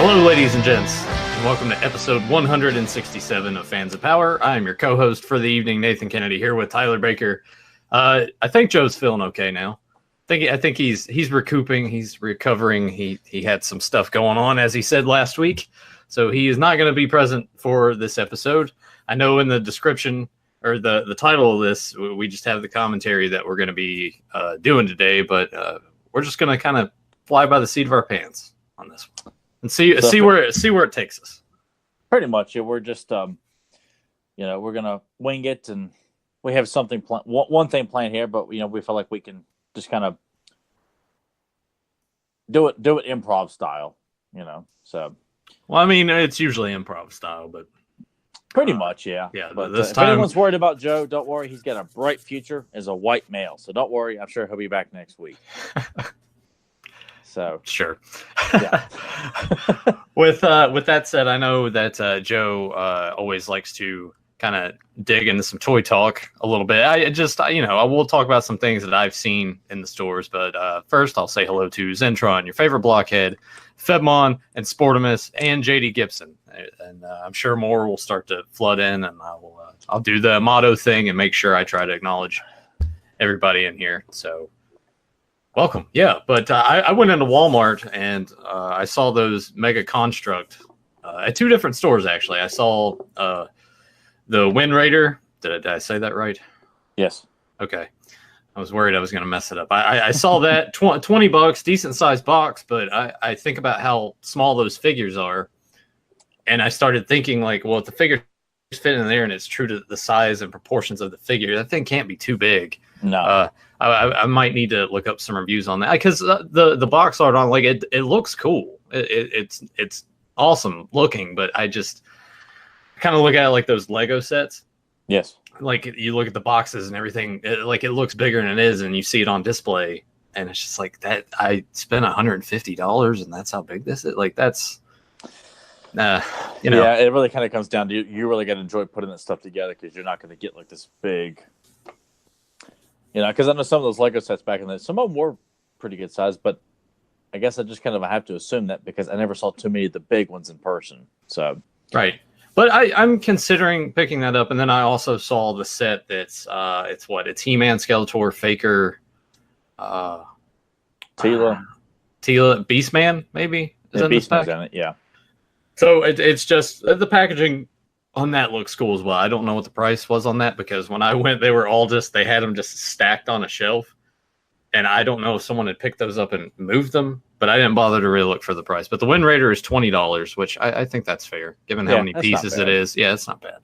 Hello, ladies and gents, and welcome to episode 167 of Fans of Power. I am your co-host for the evening, Nathan Kennedy, here with Tyler Baker. I think Joe's feeling okay now. I think he's recouping, he's recovering. He had some stuff going on, as he said last week, so he is not going to be present for this episode. I know in the description or the title of this, we just have the commentary that we're going to be doing today, but we're just going to kind of fly by the seat of our pants on this one. And see where it takes us. Pretty much, yeah. We're just, we're gonna wing it, and we have something one thing planned here, but we feel like we can just kind of do it improv style, So, well, I mean, it's usually improv style, but pretty much, yeah. Yeah, but this if time, anyone's worried about Joe, don't worry. He's got a bright future as a white male, so don't worry. I'm sure he'll be back next week. So sure. Yeah. With that said, I know that Joe always likes to kind of dig into some toy talk a little bit. I will talk about some things that I've seen in the stores, but first I'll say hello to Zentron, your favorite blockhead, Febmon, and Sportimus, and JD Gibson, and I'm sure more will start to flood in, and I'll do the MOTU thing and make sure I try to acknowledge everybody in here. So. Welcome. Yeah, but I went into Walmart and I saw those Mega Construct at two different stores, actually. I saw the Wind Raider. Did I say that right? Yes. Okay. I was worried I was going to mess it up. I saw that $20, decent sized box, but I think about how small those figures are. And I started thinking, like, well, if the figure fit in there and it's true to the size and proportions of the figure, that thing can't be too big. No. I might need to look up some reviews on that because the box art on it looks cool. It's awesome looking, but I just kind of look at it like those Lego sets. Yes. Like you look at the boxes and everything, it looks bigger than it is, and you see it on display, and it's just like that. I spent $150, and that's how big this is. Like that's, Yeah, it really kind of comes down to you really got to enjoy putting that stuff together because you're not going to get like this big. Because I know some of those Lego sets back in the day, some of them were pretty good size, but I guess I just kind of have to assume that because I never saw too many of the big ones in person. So right, but I'm considering picking that up, and then I also saw the set that's it's He-Man, Skeletor, Faker, Tila, Beastman, maybe Beastman's in it, yeah. So it's just the packaging on that looks cool as well. I don't know what the price was on that because when I went, they had them just stacked on a shelf. And I don't know if someone had picked those up and moved them, but I didn't bother to really look for the price. But the Wind Raider is $20, which I think that's fair, given how many pieces it is. Yeah, it's not bad.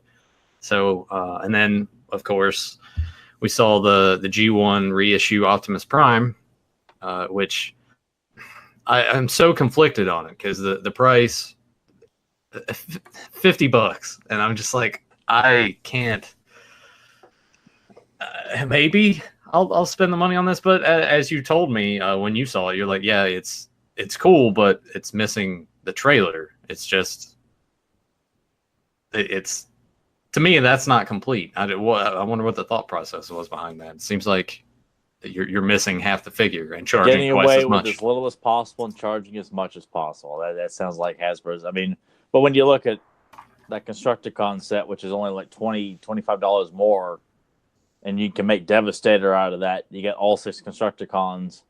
So, and then, of course, we saw the G1 reissue Optimus Prime, which I'm so conflicted on it because the price... $50, and I'm just like, I can't. Maybe I'll spend the money on this, but as you told me when you saw it, you're like, yeah, it's cool, but it's missing the trailer. It's just, it's to me that's not complete. I wonder what the thought process was behind that. It seems like you're missing half the figure and charging getting twice away as much. with as little as possible and charging as much as possible. That sounds like Hasbro's. I mean. But when you look at that Constructicon set, which is only like $25 more, and you can make Devastator out of that, you get all 6 Constructicons.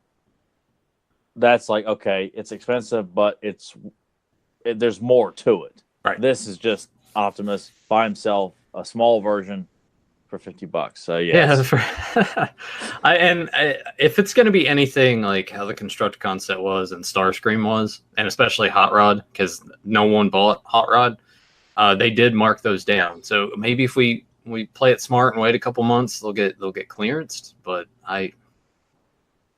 That's like, okay, it's expensive, but there's more to it. Right. This is just Optimus by himself, a small version for $50. So yeah. If it's going to be anything like how the Constructicon set was and Starscream was, and especially Hot Rod, because no one bought Hot Rod, they did mark those down. So maybe if we play it smart and wait a couple months, they'll get clearanced. But I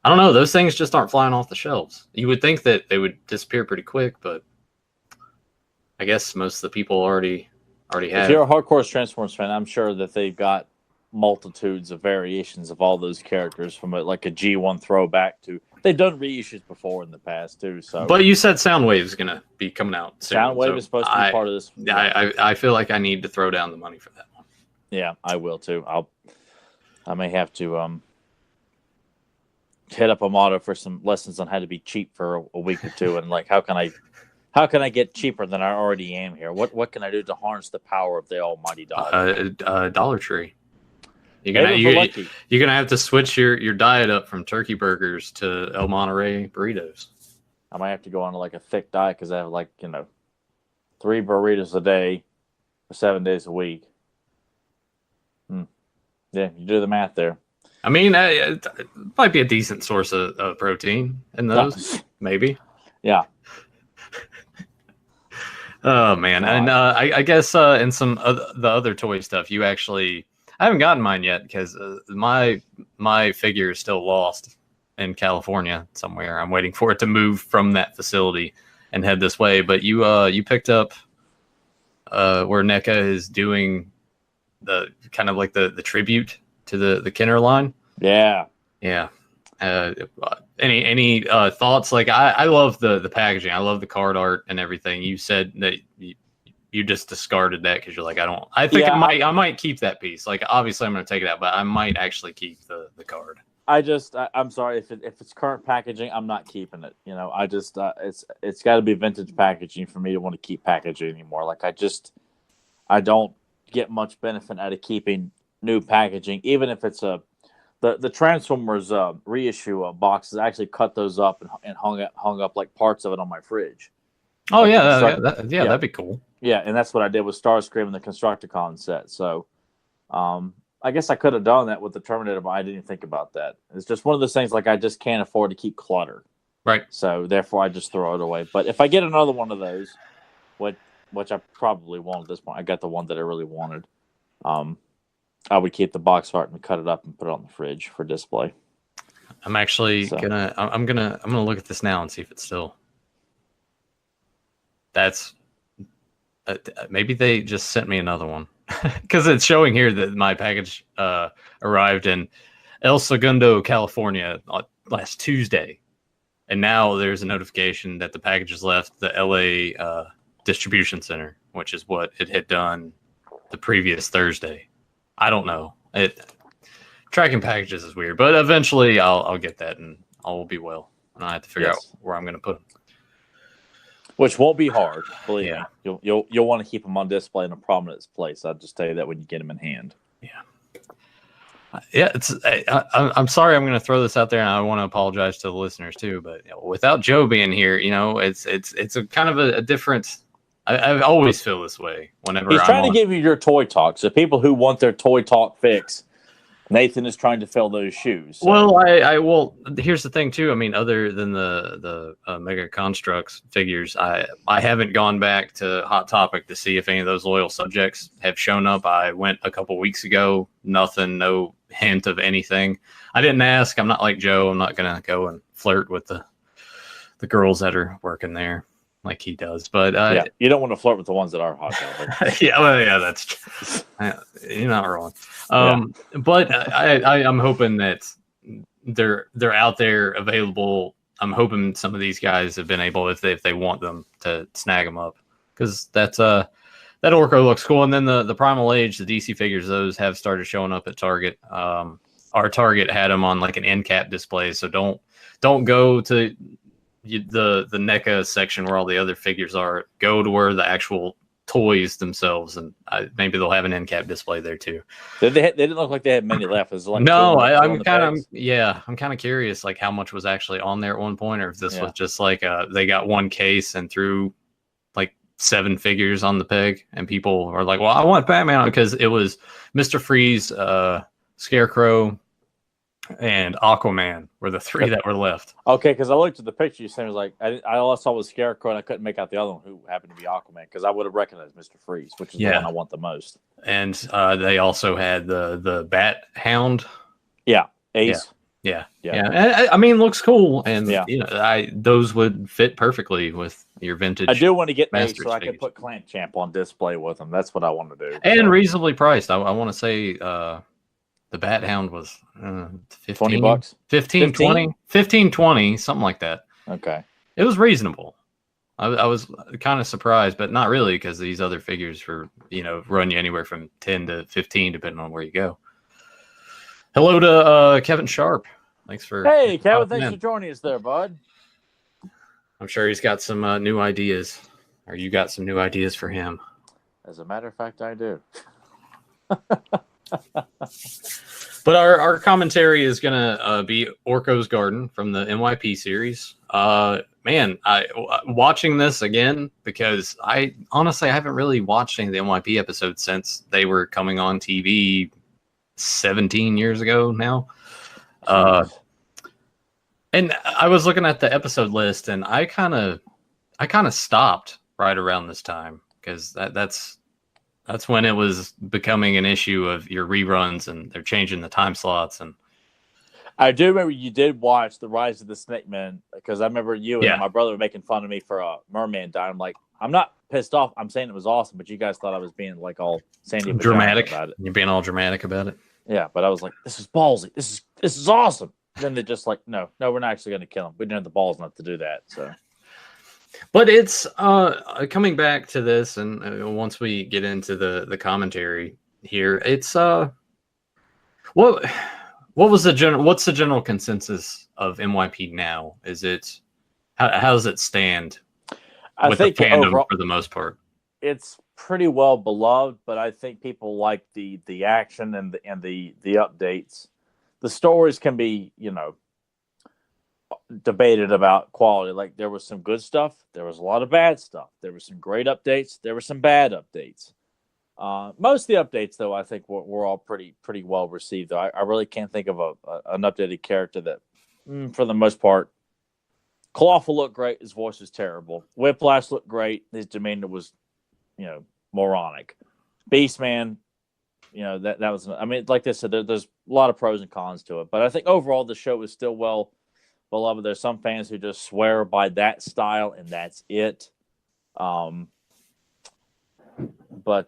don't know. Those things just aren't flying off the shelves. You would think that they would disappear pretty quick, but I guess most of the people already have. If you're a hardcore Transformers fan, I'm sure that they've got multitudes of variations of all those characters from like a G1 throwback to they've done reissues before in the past too. So, but you said Soundwave is going to be coming out soon. Soundwave is supposed to be part of this. I feel like I need to throw down the money for that one. Yeah, I will too. I may have to hit up a MOTU for some lessons on how to be cheap for a week or two, and like how can I How can I get cheaper than I already am here? What can I do to harness the power of the almighty dollar? Dollar Tree. You're gonna have to switch your diet up from turkey burgers to El Monterey burritos. I might have to go on like a thick diet because I have 3 burritos a day for 7 days a week. Yeah, you do the math there. I mean, it might be a decent source of protein in those, maybe. Yeah. Oh man, and I guess in some the other toy stuff, I haven't gotten mine yet because my figure is still lost in California somewhere. I'm waiting for it to move from that facility and head this way. But you picked up where NECA is doing the kind of like the tribute to the Kenner line. Yeah. Any thoughts? Like I love the packaging. I love the card art and everything. You said that you just discarded that because you're like, I might keep that piece. Like obviously I'm going to take it out, but I might actually keep the card. I'm sorry if it's current packaging, I'm not keeping it. I just it's got to be vintage packaging for me to want to keep packaging anymore. Like I don't get much benefit out of keeping new packaging, even if it's the Transformers reissue boxes. I actually cut those up and hung up like parts of it on my fridge. Oh that'd be cool. Yeah, and that's what I did with Starscream and the Constructicon set. So, I guess I could have done that with the Terminator, but I didn't think about that. It's just one of those things like I just can't afford to keep clutter. Right. So therefore, I just throw it away. But if I get another one of those, which I probably won't at this point, I got the one that I really wanted. I would keep the box art and cut it up and put it on the fridge for display. I'm actually gonna look at this now and see if it's still. That's maybe they just sent me another one because it's showing here that my package arrived in El Segundo, California last Tuesday, and now there's a notification that the package has left the LA distribution center, which is what it had done the previous Thursday. I don't know. Tracking packages is weird, but eventually I'll get that and all will be well. And I have to figure out where I'm going to put them. Which won't be hard, believe me. You'll want to keep them on display in a prominent place. I'll just tell you that when you get them in hand. Yeah. I'm sorry. I'm going to throw this out there, and I want to apologize to the listeners too. But without Joe being here, it's a kind of a different. I always feel this way whenever he's trying to give you your toy talk. So people who want their toy talk fix, Nathan is trying to fill those shoes. So. Well, here's the thing too. I mean, other than the Mega Constructs figures, I haven't gone back to Hot Topic to see if any of those loyal subjects have shown up. I went a couple weeks ago. Nothing, no hint of anything. I didn't ask. I'm not like Joe. I'm not gonna go and flirt with the girls that are working there like he does. But you don't want to flirt with the ones that are Hot Topic. That's true. You're not wrong. But I'm hoping that they're out there available. I'm hoping some of these guys have been able, if they want them, to snag them up, because that Orko looks cool. And then the Primal Age, the DC figures, those have started showing up at Target. Our Target had them on like an end cap display, so don't go to the NECA section where all the other figures are. Go to where the actual toys themselves, and maybe they'll have an end cap display there too. They didn't look like they had many left. No, I'm kind of curious, like how much was actually on there at one point, or if this was just like they got one case and threw like 7 figures on the peg, and people are like, "Well, I want Batman," because it was Mr. Freeze, Scarecrow, and Aquaman were the 3 that were left. Okay, because I looked at the picture you sent. It was like I all saw was Scarecrow, and I couldn't make out the other one, who happened to be Aquaman, because I would have recognized Mr. Freeze, which is the one I want the most. And they also had the Bat Hound. Yeah, Ace. Yeah. I mean, looks cool, and those would fit perfectly with your vintage. I do want to get Ace so figures. I can put Clan Champ on display with them. That's what I want to do. And reasonably priced. I want to say. The Bat Hound was $20, 15, 20, 15, 20, something like that. Okay. It was reasonable. I was kind of surprised, but not really, because these other figures run you anywhere from 10 to 15, depending on where you go. Hello to Kevin Sharp. Thanks for Kevin, thanks for joining us there, bud. I'm sure he's got some new ideas, or you got some new ideas for him. As a matter of fact, I do. But our commentary is gonna be Orko's Garden from the NYP series. Man, watching this again because I honestly haven't really watched any of the NYP episodes since they were coming on TV 17 years ago now. And I was looking at the episode list, and I kind of stopped right around this time because that's when it was becoming an issue of your reruns, and they're changing the time slots. And I do remember you did watch The Rise of the Snake Man, because I remember you and my brother were making fun of me for a merman dying. I'm like, I'm not pissed off. I'm saying it was awesome, but you guys thought I was being like all Sandy dramatic about it. You're being all dramatic about it. Yeah, but I was like, this is ballsy. This is awesome. Then they're just like, no, we're not actually going to kill him. We didn't have the balls enough to do that. So, but it's coming back to this, and once we get into the commentary here, it's what was what's the general consensus of NYP now? Is it how does it stand with the fandom overall, for the most part? It's pretty well beloved, but I think people like the action and the updates. The stories can be, debated about quality. Like, there was some good stuff, there was a lot of bad stuff, there were some great updates, there were some bad updates. Most of the updates, though, I think were all pretty well received. Though I really can't think of an updated character that, for the most part, Clawful looked great. His voice was terrible. Whiplash looked great. His demeanor was, moronic. Beastman, that was. I mean, like I said, there's a lot of pros and cons to it, but I think overall the show is still well beloved. There's some fans who just swear by that style, and that's it. But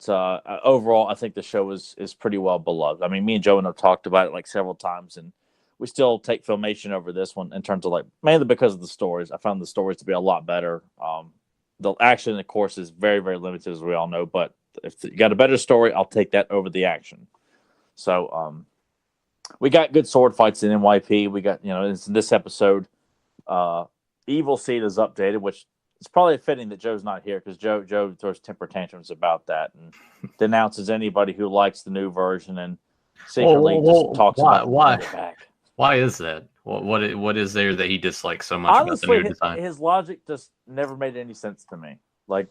overall, I think the show is pretty well beloved. I mean, me and Joe have talked about it like several times, and we still take Filmation over this one in terms of mainly because of the stories. I found the stories to be a lot better. The action, of course, is very, very limited, as we all know. But if you got a better story, I'll take that over the action. So we got good sword fights in NYP. We got, in this episode, Evil Seed is updated, which it's probably fitting that Joe's not here because Joe throws temper tantrums about that and denounces anybody who likes the new version and secretly just talks about it back. Why is that? What is there that he dislikes so much honestly, about the new design? His logic just never made any sense to me. Like,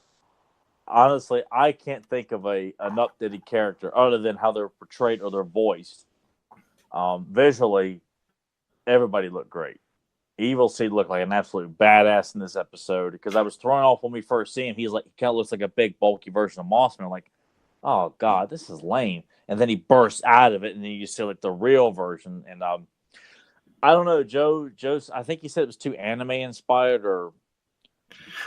honestly, I can't think of an updated character other than how they're portrayed or they're voiced. Visually, everybody looked great. Evil Seed looked like an absolute badass in this episode because I was thrown off when we first see him. He kind of looks like a big, bulky version of Mossman. I'm like, oh god, this is lame. And then he bursts out of it, and then you see the real version. And I don't know, Joe's. I think he said it was too anime inspired, or.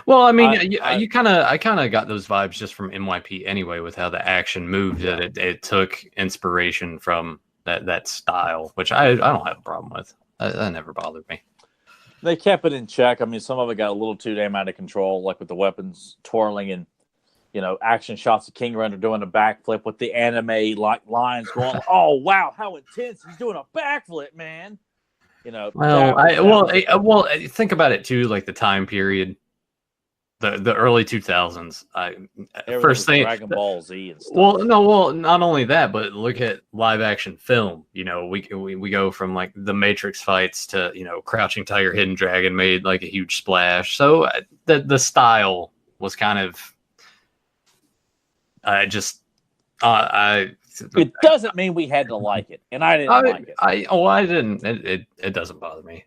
Well, I mean, I kind of got those vibes just from NYP anyway, with how the action moved. Yeah. That it took inspiration from that style, which I don't have a problem with. That never bothered me. They kept it in check. I mean, some of it got a little too damn out of control, like with the weapons twirling and action shots of King Runner doing a backflip with the anime lines going. Oh wow, how intense! He's doing a backflip, man. Well, think about it too, like the time period. The early 2000s. First thing, Dragon Ball Z and stuff. Well, not only that, but look at live action film. We go from the Matrix fights to Crouching Tiger, Hidden Dragon made a huge splash. So the style was kind of It doesn't mean we had to like it, and I didn't like it. I didn't. It doesn't bother me.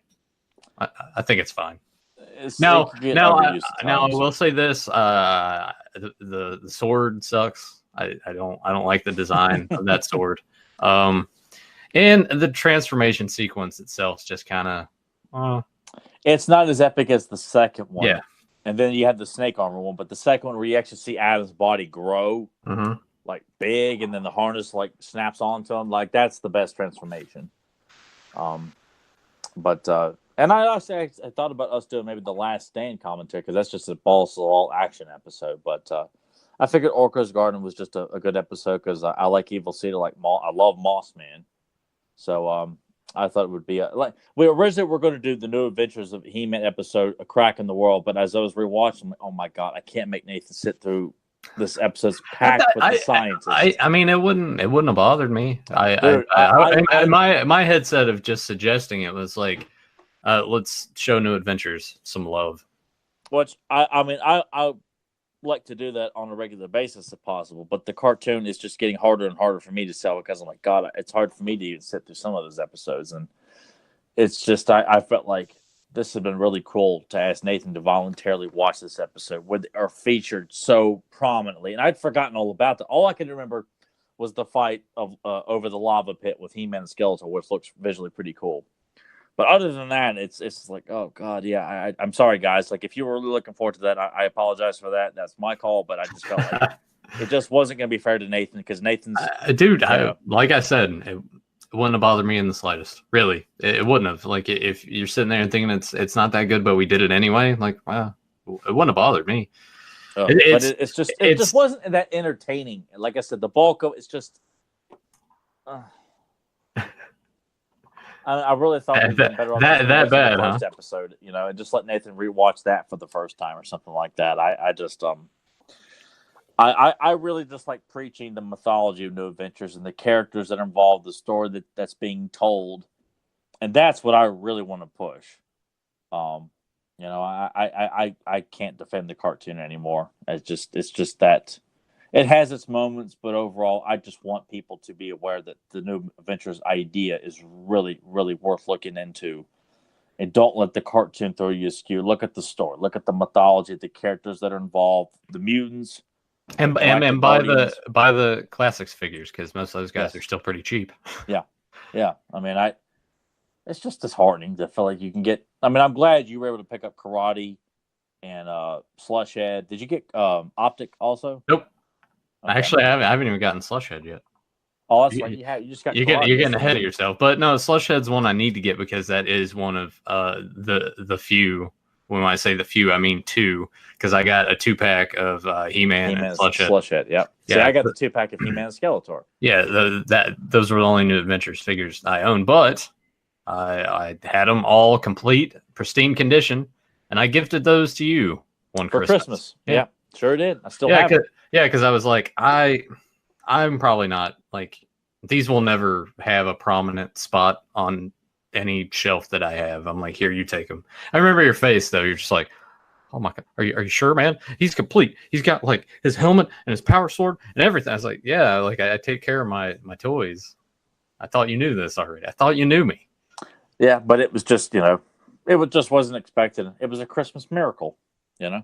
I think it's fine. Now, I will say this: the sword sucks. I don't like the design of that sword, and the transformation sequence itself just kind of. It's not as epic as the second one. Yeah, and then you have the snake armor one, but the second one where you actually see Adam's body grow, big, and then the harness snaps onto him. That's the best transformation. And I thought about us doing maybe the Last Stand commentary because that's just a balls to the wall action episode. But I figured Orko's Garden was just a good episode because I like Evil Seed. I love Mossman. So I thought it would be like we originally were going to do the New Adventures of He-Man episode, A Crack in the World, but as I was rewatching, I'm like, oh my god, I can't make Nathan sit through this episode's packed with the scientists. I mean, it wouldn't have bothered me. Dude, My headset of just suggesting it was like, let's show New Adventures some love. Which I like to do that on a regular basis if possible, but the cartoon is just getting harder and harder for me to sell because I'm like, God, it's hard for me to even sit through some of those episodes, and it's just I felt like this had been really cool to ask Nathan to voluntarily watch this episode where they are featured so prominently, and I'd forgotten all about that. All I could remember was the fight of over the lava pit with He-Man and Skeletor, which looks visually pretty cool. But other than that, it's like, oh god, yeah. I'm sorry, guys. Like, if you were really looking forward to that, I apologize for that. That's my call, but I just felt like it just wasn't going to be fair to Nathan because Nathan's dude. Like I said, it wouldn't have bothered me in the slightest. Really, it wouldn't have. Like, if you're sitting there and thinking it's not that good, but we did it anyway. Like, wow, it wouldn't have bothered me. It just wasn't that entertaining. Like I said, the bulk of it's just. I really thought we'd been better off that bad, the first episode, and just let Nathan rewatch that for the first time or something like that. I really just like preaching the mythology of New Adventures and the characters that are involved, the story that's being told, and that's what I really want to push. I can't defend the cartoon anymore. It's just that. It has its moments, but overall, I just want people to be aware that the New Adventures idea is really, really worth looking into. And don't let the cartoon throw you askew. Look at the story. Look at the mythology, the characters that are involved, the mutants. And buy the classics figures because most of those guys are still pretty cheap. Yeah. I mean, it's just disheartening to feel like you can get. I mean, I'm glad you were able to pick up Karate and Slushhead. Did you get Optic also? Nope. Okay. Actually, I haven't even gotten Slushhead yet. Oh, that's right. You just got. You're getting ahead of yourself. But no, Slushhead's one I need to get because that is one of the few. When I say the few, I mean two. Because I got a 2-pack of He-Man and Slushhead. Yep. Yeah. See, I got the 2-pack of He-Man and Skeletor. Yeah, those were the only New Adventures figures I own. But I had them all complete, pristine condition, and I gifted those to you for Christmas. Yeah, sure did. I still have it. Yeah, because I was like, I'm probably not like these will never have a prominent spot on any shelf that I have. I'm like, here, you take them. I remember your face though. You're just like, oh my god, are you sure, man? He's complete. He's got like his helmet and his power sword and everything. I was like, yeah, like I take care of my toys. I thought you knew this already. I thought you knew me. Yeah, but it was just just wasn't expected. It was a Christmas miracle, Yeah.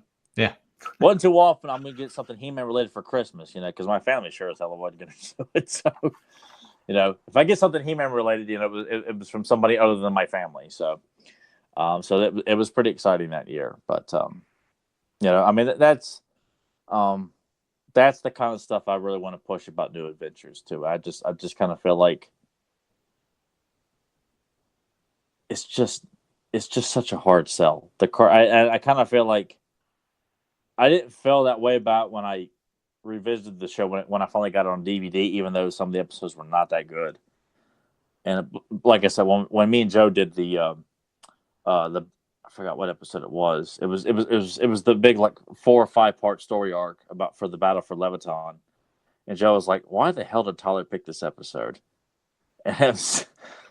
Wasn't too often I'm going to get something He-Man related for Christmas, because my family sure as hell wasn't going to do it. So, if I get something He-Man related, it was from somebody other than my family. So, it was pretty exciting that year. But, I mean, that's the kind of stuff I really want to push about New Adventures too. I just kind of feel like it's just such a hard sell. I kind of feel like I didn't feel that way about when I revisited the show when I finally got it on DVD, even though some of the episodes were not that good. And like I said, when me and Joe did the I forgot what episode it was. It was the big like 4 or 5 part story arc for the battle for Leviton. And Joe was like, "Why the hell did Tyler pick this episode?" And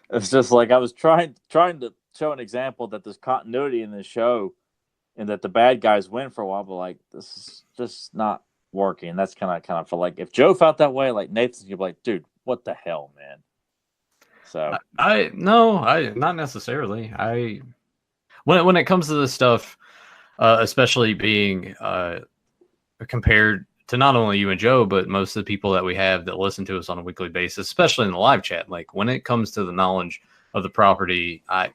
it's just like I was trying to show an example that there's continuity in this show. And that the bad guys win for a while, but like this is just not working. That's kind of feel like if Joe felt that way, like Nathan's gonna be like, dude, what the hell, man? So I not necessarily. When it comes to this stuff, especially being compared to not only you and Joe, but most of the people that we have that listen to us on a weekly basis, especially in the live chat, like when it comes to the knowledge of the property, I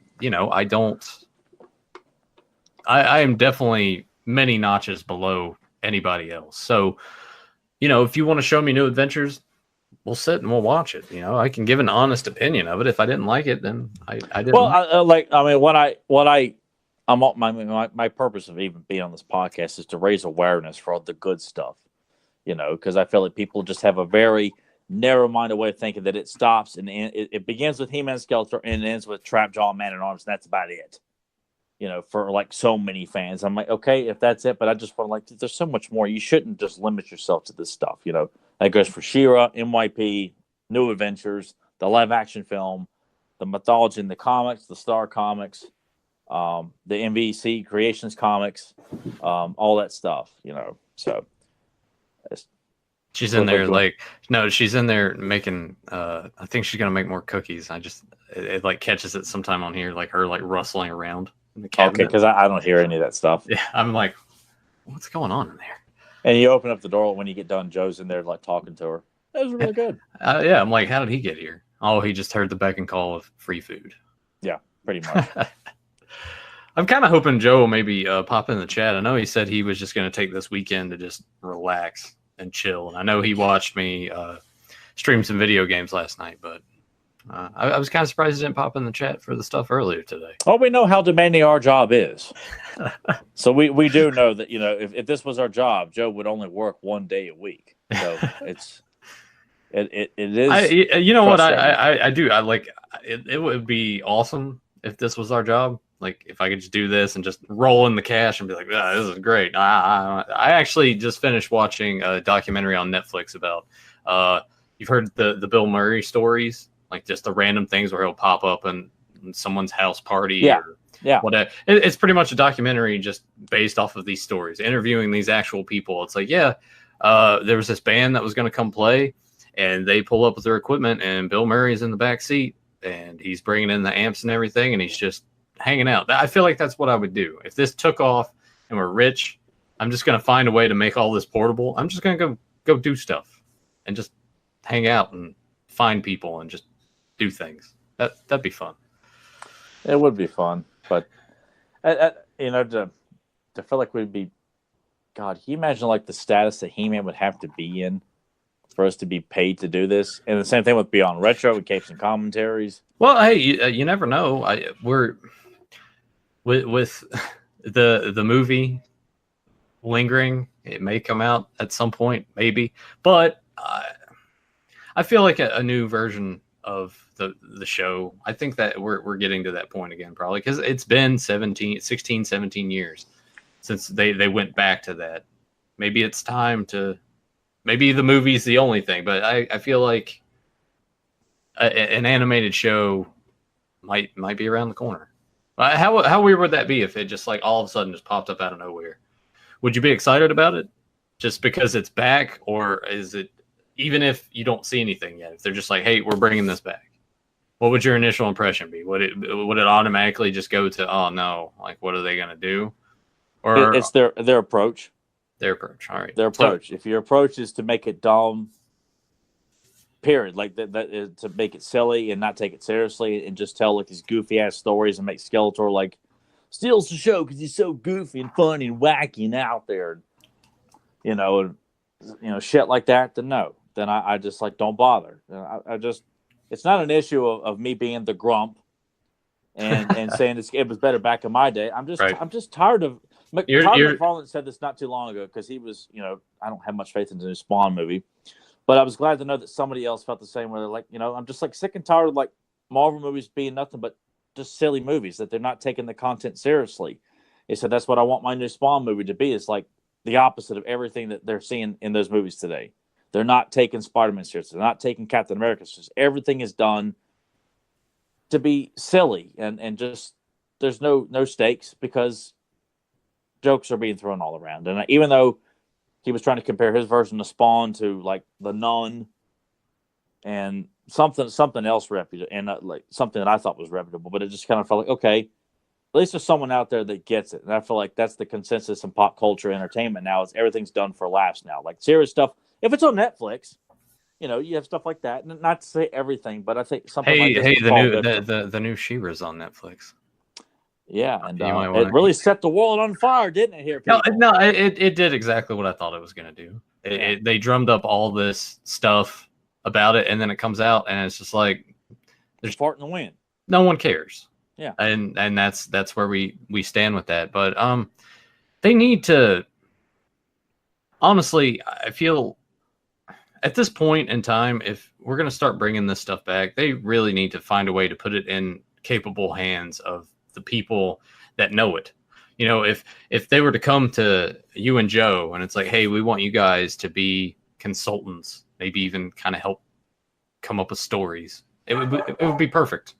am definitely many notches below anybody else. So, if you want to show me New Adventures, we'll sit and we'll watch it. I can give an honest opinion of it. If I didn't like it, then I didn't. Well, my purpose of even being on this podcast is to raise awareness for all the good stuff, because I feel like people just have a very narrow-minded way of thinking that it stops and it begins with He-Man and Skeletor and ends with Trapjaw and Man-at-Arms, and that's about it. You know, for like so many fans. I'm like, okay, if that's it, but I just want to like, there's so much more. You shouldn't just limit yourself to this stuff. You know, that goes for She-Ra, MYP, New Adventures, the live-action film, the mythology in the comics, the Star comics, the MVC Creations comics, all that stuff, you know. So she's in there like, no, she's in there making, I think she's going to make more cookies. It like catches it sometime on here, like her like rustling around in the cabinet. Okay, because I don't hear any of that stuff. Yeah, I'm like, what's going on in there? And you open up the door when you get done, Joe's in there like talking to her. That was really good. Yeah, I'm like, how did he get here? Oh, he just heard the beck and call of free food. Yeah, pretty much. I'm kind of hoping Joe will maybe pop in the chat. I know he said he was just going to take this weekend to just relax and chill. And I know he watched me stream some video games last night, but I was kind of surprised he didn't pop in the chat for the stuff earlier today. Well, we know how demanding our job is. So we do know that, you know, if this was our job, Joe would only work 1 day a week. So it is. You know what? I do. I like it would be awesome if this was our job. Like if I could just do this and just roll in the cash and be like, oh, this is great. I actually just finished watching a documentary on Netflix about, you've heard the Bill Murray stories, like just the random things where he'll pop up in someone's house party. Yeah. Yeah. Whatever. It's pretty much a documentary just based off of these stories, interviewing these actual people. It's like, yeah, there was this band that was going to come play and they pull up with their equipment and Bill Murray's in the back seat and he's bringing in the amps and everything. And he's just hanging out. I feel like that's what I would do. If this took off and we're rich, I'm just going to find a way to make all this portable. I'm just going to go do stuff and just hang out and find people and just do things. That'd be fun. It would be fun, but you know, to feel like we'd be, God, can you imagine like the status that He-Man would have to be in for us to be paid to do this? And the same thing with Beyond Retro with capes and commentaries. Well, hey, you never know. We're with the movie lingering. It may come out at some point, maybe. But I feel like a new version of the show. I think that we're getting to that point again, probably because it's been 16, 17 years since they went back to that. Maybe it's time to. Maybe the movie's the only thing, but I feel like an animated show might be around the corner. How weird would that be if it just like all of a sudden just popped up out of nowhere? Would you be excited about it just because it's back, or is it even if you don't see anything yet? If they're just like, hey, we're bringing this back, what would your initial impression be? Would it automatically just go to, oh no, like what are they gonna do? Or it's their approach. Their approach. All right. Their approach. So, if your approach is to make it dumb, period, like that is to make it silly and not take it seriously and just tell like these goofy ass stories and make Skeletor like steals the show because he's so goofy and funny and wacky and out there, you know, shit like that. Then no, then I just like don't bother. I just it's not an issue of me being the grump and saying it was better back in my day. I'm just tired of. Todd McFarlane said this not too long ago because he was, you know, I don't have much faith in the new Spawn movie, but I was glad to know that somebody else felt the same way. They're like, you know, I'm just like sick and tired of like Marvel movies being nothing but just silly movies that they're not taking the content seriously. He said that's what I want my new Spawn movie to be. It's like the opposite of everything that they're seeing in those movies today. They're not taking Spider-Man seriously. They're not taking Captain America seriously. Everything is done to be silly and just there's no stakes because jokes are being thrown all around. And even though he was trying to compare his version of Spawn to like The Nun and something else reputable and like something that I thought was reputable, but it just kind of felt like, okay, at least there's someone out there that gets it. And I feel like that's the consensus in pop culture entertainment now is everything's done for laughs now. Like serious stuff. If it's on Netflix, you know, you have stuff like that. And not to say everything, but I think something like this. The new She-Ra's on Netflix. Yeah, and it really set the world on fire, didn't it? Here, no, it did exactly what I thought it was going to do. They drummed up all this stuff about it, and then it comes out, and it's just like there's fart in the wind. No one cares. Yeah, and that's where we stand with that. But they need to. Honestly, I feel at this point in time, if we're going to start bringing this stuff back, they really need to find a way to put it in capable hands of the people that know it. You know, if they were to come to you and Joe and it's like, hey, we want you guys to be consultants, maybe even kind of help come up with stories, it would be perfect.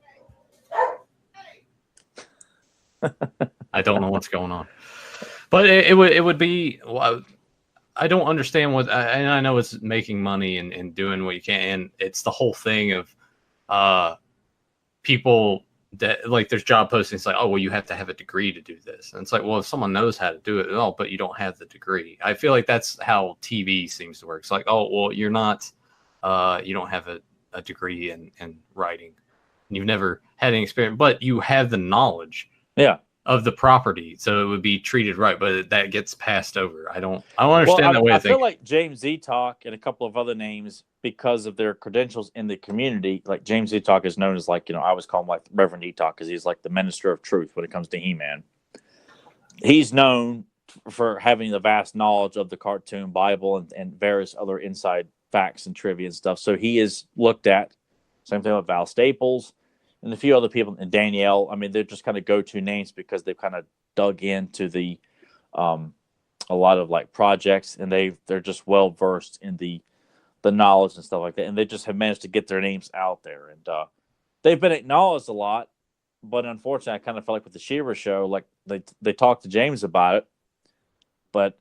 I don't know what's going on, but it would be. Well, I don't understand and I know it's making money and doing what you can, and it's the whole thing of people that like there's job postings like, oh well, you have to have a degree to do this, and it's like, well, if someone knows how to do it, oh, but you don't have the degree. I feel like that's how TV seems to work. It's like, oh well, you're not, you don't have a degree in writing, and you've never had any experience, but you have the knowledge. Yeah. Of the property, so it would be treated right, but that gets passed over. I don't understand that way of thinking. I feel like James Z Talk and a couple of other names, because of their credentials in the community, like James Z Talk is known as like, I always call him like Reverend E Talk because he's like the minister of truth when it comes to He-Man. He's known for having the vast knowledge of the cartoon Bible and various other inside facts and trivia and stuff. So he is looked at. Same thing with Val Staples. And a few other people, and Danielle, I mean, they're just kind of go-to names because they've kind of dug into the a lot of like projects, and they're just well versed in the knowledge and stuff like that, and they just have managed to get their names out there, and they've been acknowledged a lot. But unfortunately, I kind of felt like with the She-Ra show, like they talked to James about it, but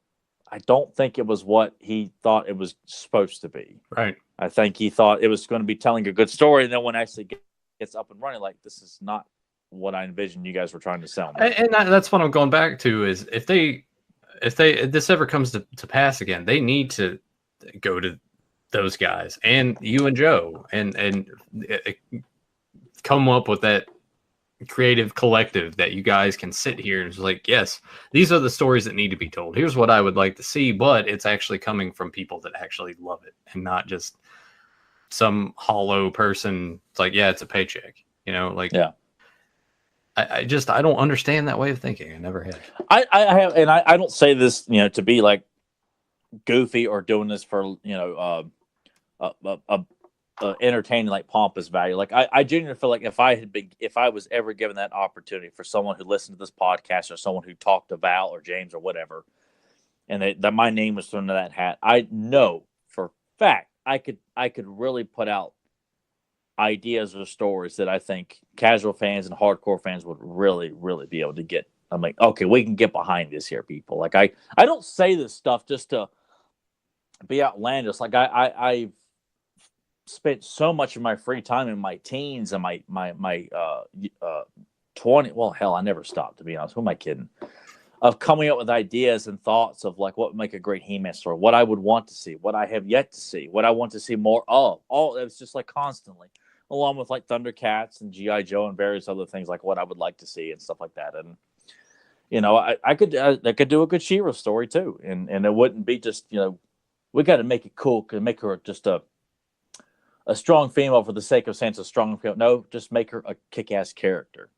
I don't think it was what he thought it was supposed to be. Right. I think he thought it was going to be telling a good story, and then when actually gets up and running, like, this is not what I envisioned you guys were trying to sell me. And that's what I'm going back to is if this ever comes to pass again, they need to go to those guys and you and Joe and come up with that creative collective that you guys can sit here and just like, yes, these are the stories that need to be told. Here's what I would like to see, but it's actually coming from people that actually love it and not just some hollow person. It's like, yeah, it's a paycheck, like, yeah. I don't understand that way of thinking. I never had. I have, and I don't say this, to be like goofy or doing this for, entertaining, like pompous value. Like I genuinely feel like if I was ever given that opportunity for someone who listened to this podcast or someone who talked to Val or James or whatever, and that my name was thrown into that hat, I know for fact I could really put out ideas or stories that I think casual fans and hardcore fans would really, really be able to get. I'm like, okay, we can get behind this here, people. Like I don't say this stuff just to be outlandish. Like I've spent so much of my free time in my teens and my 20. Well, hell, I never stopped, to be honest. Who am I kidding? Of coming up with ideas and thoughts of like what would make a great He-Man story, what I would want to see, what I have yet to see, what I want to see more of. All it was just like constantly, along with like Thundercats and G.I. Joe and various other things, like what I would like to see and stuff like that. And I could do a good She-Ra story too, and it wouldn't be just we got to make it cool and make her just a strong female for the sake of saying it's a strong female. No, just make her a kick-ass character.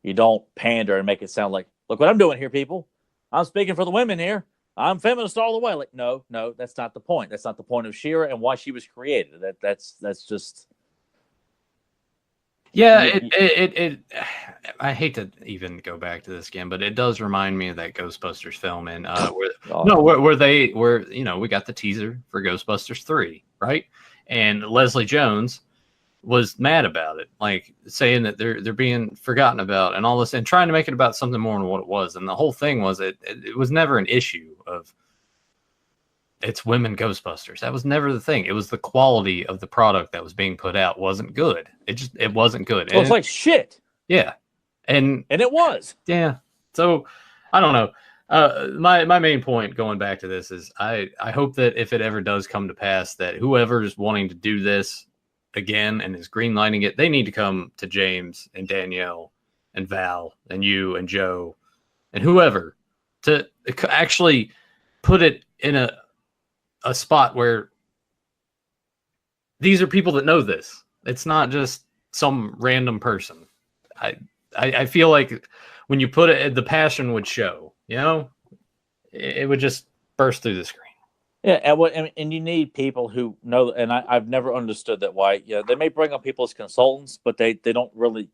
You don't pander and make it sound like, look what I'm doing here, people. I'm speaking for the women here. I'm feminist all the way. Like, no, that's not the point. That's not the point of She-Ra and why she was created. That's just. Yeah, I hate to even go back to this again, but it does remind me of that Ghostbusters film, and where we got the teaser for Ghostbusters 3, right? And Leslie Jones was mad about it, like saying that they're being forgotten about and all this, and trying to make it about something more than what it was. And the whole thing was it was never an issue of it's women Ghostbusters. That was never the thing. It was the quality of the product that was being put out wasn't good. It wasn't good. It was like shit. Yeah, and it was. Yeah. So I don't know. My main point going back to this is I hope that if it ever does come to pass, that whoever's wanting to do this again and is greenlighting it, they need to come to James and Danielle and Val and you and Joe and whoever to actually put it in a spot where these are people that know this. It's not just some random person. I feel like when you put it, the passion would show, it would just burst through the screen. Yeah, and you need people who know. And I've never understood that why. Yeah, they may bring on people as consultants, but they don't really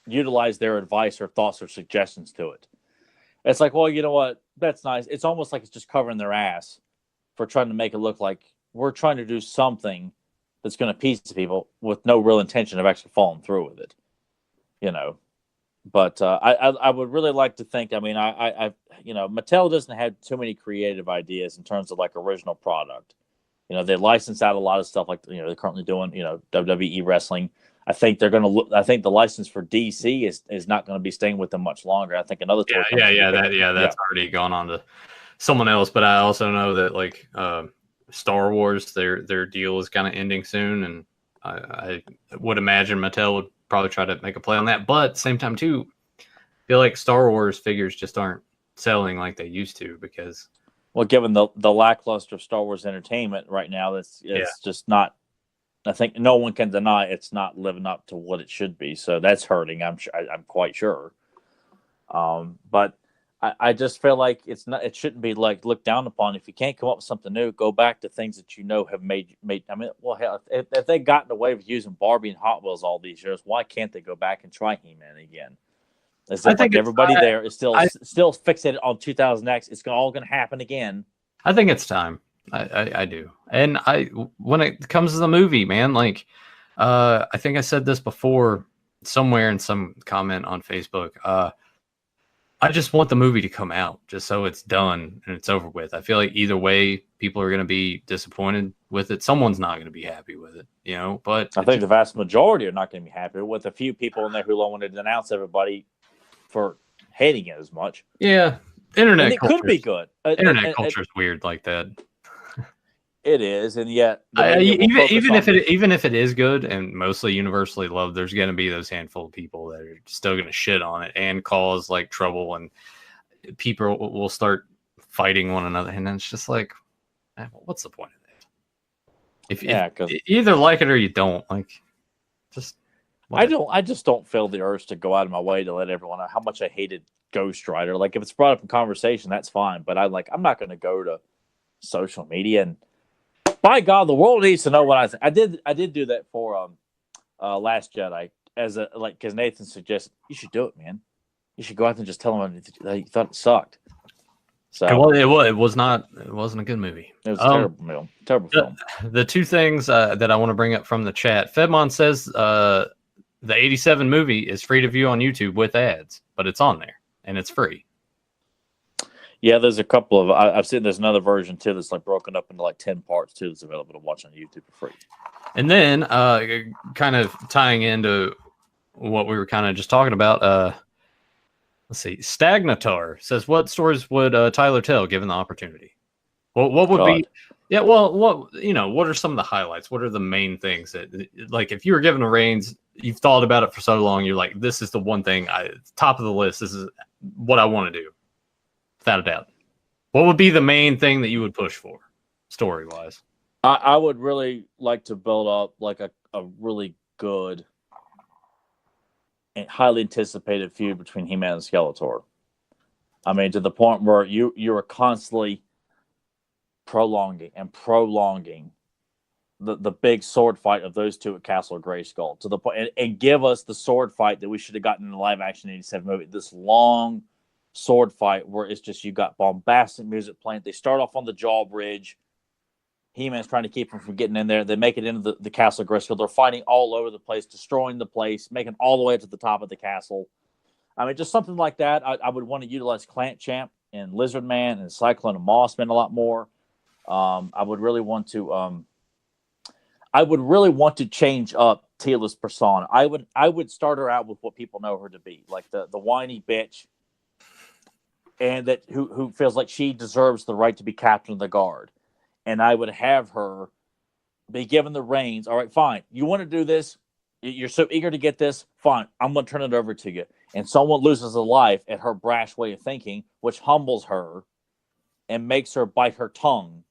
utilize their advice or thoughts or suggestions to it. It's like, well, you know what? That's nice. It's almost like it's just covering their ass for trying to make it look like we're trying to do something that's going to appease people with no real intention of actually following through with it. You know, but I would really like to think. I mean, Mattel doesn't have too many creative ideas in terms of like original product. You know, they license out a lot of stuff like they're currently doing WWE wrestling. I think they're going to look. I think the license for DC is not going to be staying with them much longer. I think another toy that's already gone on to someone else. But I also know that like Star Wars, their deal is kind of ending soon, and I would imagine Mattel would probably try to make a play on that. But at the same time, too, I feel like Star Wars figures just aren't selling like they used to because, well, given the lackluster of Star Wars entertainment right now, it's just not. I think no one can deny it's not living up to what it should be. So that's hurting. I'm quite sure. But I just feel like it's not. It shouldn't be like looked down upon. If you can't come up with something new, go back to things that have made. I mean, well, hell, if they've gotten away with using Barbie and Hot Wheels all these years, why can't they go back and try He-Man again? As if like everybody there is still fixated on 2000X. It's all going to happen again. I think it's time. I do. And when it comes to the movie, man, like I think I said this before somewhere in some comment on Facebook. I just want the movie to come out just so it's done and it's over with. I feel like either way, people are going to be disappointed with it. Someone's not going to be happy with it, but I think the vast majority are not going to be happy with a few people in there who wanted to denounce everybody for hating it as much. Yeah. Internet culture could be good. Internet culture is weird like that. It is, and yet even if it is good and mostly universally loved, there's going to be those handful of people that are still going to shit on it and cause like trouble, and people will start fighting one another, and then it's just like, what's the point of that? If either like it or you don't, like, just whatever. I just don't feel the urge to go out of my way to let everyone know how much I hated Ghost Rider. Like, if it's brought up in conversation, that's fine, but I'm not going to go to social media and. By God, the world needs to know what I think. I did do that for Last Jedi because Nathan suggested you should do it, man. You should go out and just tell them that you thought it sucked. So it wasn't a good movie. It was a terrible film. The two things that I want to bring up from the chat. Fedmon says the 87 movie is free to view on YouTube with ads, but it's on there and it's free. Yeah, there's a couple of. I've seen there's another version too that's like broken up into like 10 parts too. That's available to watch on YouTube for free. And then, kind of tying into what we were kind of just talking about. Let's see. Stagnatar says, "What stories would Tyler tell given the opportunity? Well, what would be? Yeah, well, what are some of the highlights? What are the main things that, like, if you were given the reins, you've thought about it for so long, you're like, this is the one thing, top of the list. This is what I want to do." Without a doubt. What would be the main thing that you would push for, story-wise? I would really like to build up like a really good and highly anticipated feud between He-Man and Skeletor. I mean, to the point where you are constantly prolonging the big sword fight of those two at Castle Grayskull to the point, and give us the sword fight that we should have gotten in the live-action 87 movie. This long sword fight where it's just you got bombastic music playing. They start off on the drawbridge. He-Man's trying to keep them from getting in there. They make it into the Castle Grayskull. They're fighting all over the place, destroying the place, making all the way to the top of the castle. I mean, just something like that. I would want to utilize Clamp Champ and Lizard Man and Cyclone and Mossman a lot more. I would really want to change up Teela's persona. I would start her out with what people know her to be, like the whiny bitch, and that who feels like she deserves the right to be captain of the guard. And I would have her be given the reins. All right, fine. You want to do this? You're so eager to get this? Fine. I'm going to turn it over to you. And someone loses a life at her brash way of thinking, which humbles her and makes her bite her tongue.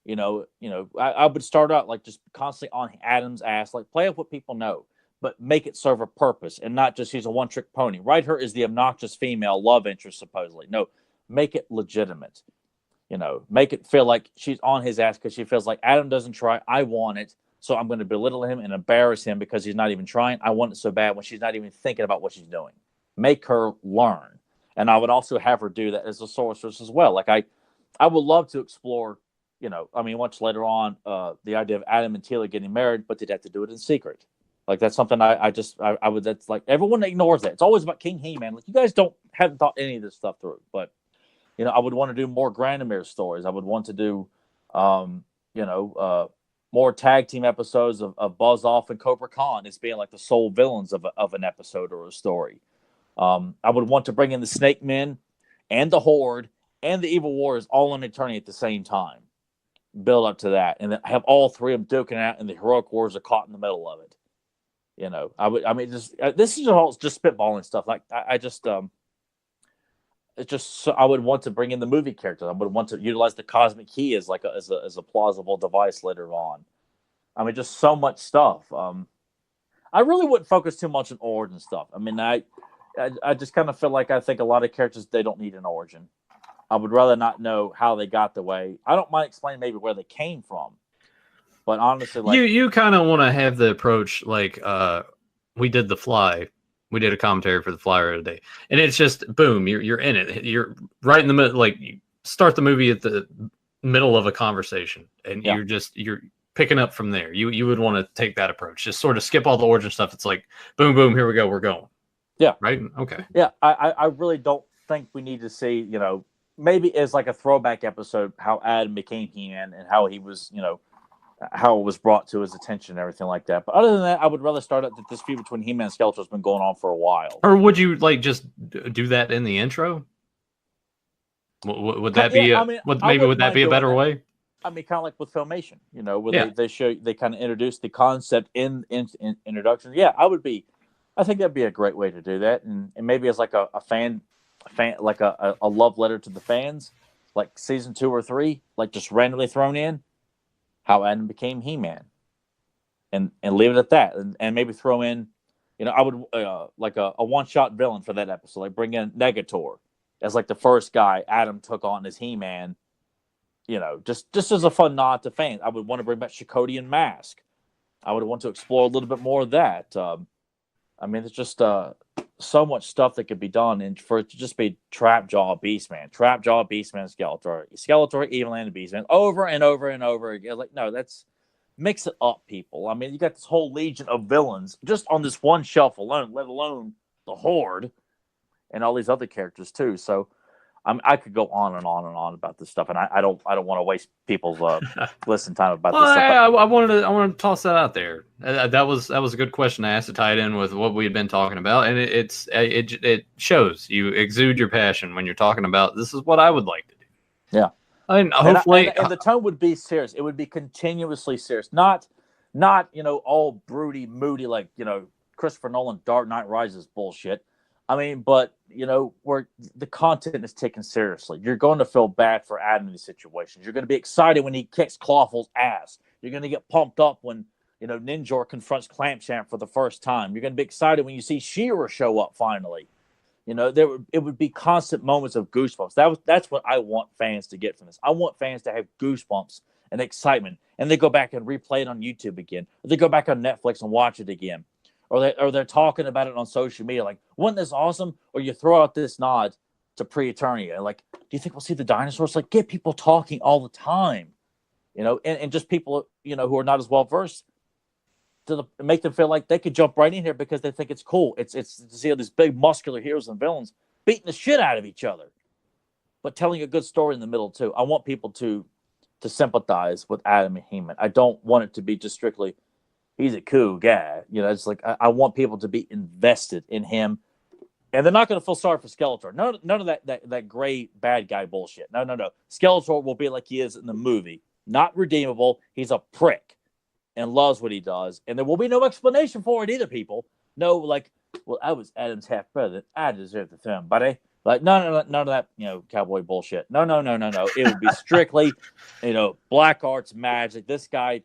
I would start out like just constantly on Adam's ass, like play up what people know, but make it serve a purpose and not just she's a one-trick pony. Write her as the obnoxious female love interest, supposedly. No, make it legitimate. make it feel like she's on his ass because she feels like Adam doesn't try. I want it. So I'm going to belittle him and embarrass him because he's not even trying. I want it so bad when she's not even thinking about what she's doing. Make her learn. And I would also have her do that as a sorceress as well. Like I would love to explore, much later on, the idea of Adam and Teela getting married, but they'd have to do it in secret. Like that's something I would, that's like everyone ignores that. It's always about King He-Man. Like you guys haven't thought any of this stuff through. But, I would want to do more Granamere stories. I would want to do, more tag team episodes of Buzz Off and Cobra Khan as being like the sole villains of an episode or a story. I would want to bring in the Snake Men and the Horde and the Evil Warriors all in Eternity at the same time. Build up to that. And then have all three of them duking out and the Heroic Warriors are caught in the middle of it. This is all just spitballing stuff. Like I would want to bring in the movie characters. I would want to utilize the Cosmic Key as a plausible device later on. I mean, just so much stuff. I really wouldn't focus too much on origin stuff. I mean, I just kind of feel like I think a lot of characters, they don't need an origin. I would rather not know how they got the way. I don't mind explaining maybe where they came from, but honestly, like you kind of want to have the approach like we did The Fly. We did a commentary for The Fly today, and it's just boom, you're in it. You're right in the middle. Like you start the movie at the middle of a conversation, and you're picking up from there. You would want to take that approach. Just sort of skip all the origin stuff. It's like boom, boom, here we go, we're going. Yeah. Right. Okay. Yeah, I really don't think we need to see maybe as like a throwback episode how Adam became He-Man and how he was how it was brought to his attention and everything like that. But other than that, I would rather start out that this feud between He-Man and Skeletor has been going on for a while. Or would you like just do that in the intro? Would that be would that be a better way? I mean, kind of like with Filmation, where they kind of introduce the concept in introduction. Yeah, I think that'd be a great way to do that, and maybe as like a fan like a love letter to the fans, like season 2 or 3, like just randomly thrown in how Adam became He-Man, and leave it at that, and maybe throw in, I would like a one-shot villain for that episode, like bring in Negator as like the first guy Adam took on as He-Man, just as a fun nod to fans. I would want to bring back Shakoti Mask. I would want to explore a little bit more of that. I mean, it's just so much stuff that could be done, and for it to just be Trapjaw, Beastman, Skeletor, Evelyn, and Beastman over and over and over again. Like, no, that's mix it up, people. I mean, you got this whole legion of villains just on this one shelf alone, let alone the Horde and all these other characters too. So, I could go on and on and on about this stuff, and I don't want to waste people's listen time about this stuff. I wanted to toss that out there. That was a good question to ask to tie it in with what we had been talking about, and it shows you exude your passion when you're talking about this is what I would like to do. Yeah, and hopefully, and the tone would be serious. It would be continuously serious, not all broody, moody like Christopher Nolan Dark Knight Rises bullshit. I mean, but, where the content is taken seriously. You're going to feel bad for Adam in these situations. You're going to be excited when he kicks Clawful's ass. You're going to get pumped up when, Ninjor confronts Clampchamp for the first time. You're going to be excited when you see She-Ra show up finally. It would be constant moments of goosebumps. That's what I want fans to get from this. I want fans to have goosebumps and excitement, and they go back and replay it on YouTube again. Or they go back on Netflix and watch it again. Or they're talking about it on social media, like, wasn't this awesome? Or you throw out this nod to Pre-Eternia, like, do you think we'll see the dinosaurs? Like, get people talking all the time, and just people, who are not as well versed, to make them feel like they could jump right in here because they think it's cool. It's to see all these big muscular heroes and villains beating the shit out of each other, but telling a good story in the middle too. I want people to sympathize with Adam and He-Man. I don't want it to be just strictly, he's a cool guy. It's like I want people to be invested in him, and they're not going to feel sorry for Skeletor. None of that gray bad guy bullshit. No. Skeletor will be like he is in the movie, not redeemable. He's a prick and loves what he does, and there will be no explanation for it either. People, no, like, well, I was Adam's half brother. I deserve the throne, buddy. Like, none of that, cowboy bullshit. No. It would be strictly, black arts magic. This guy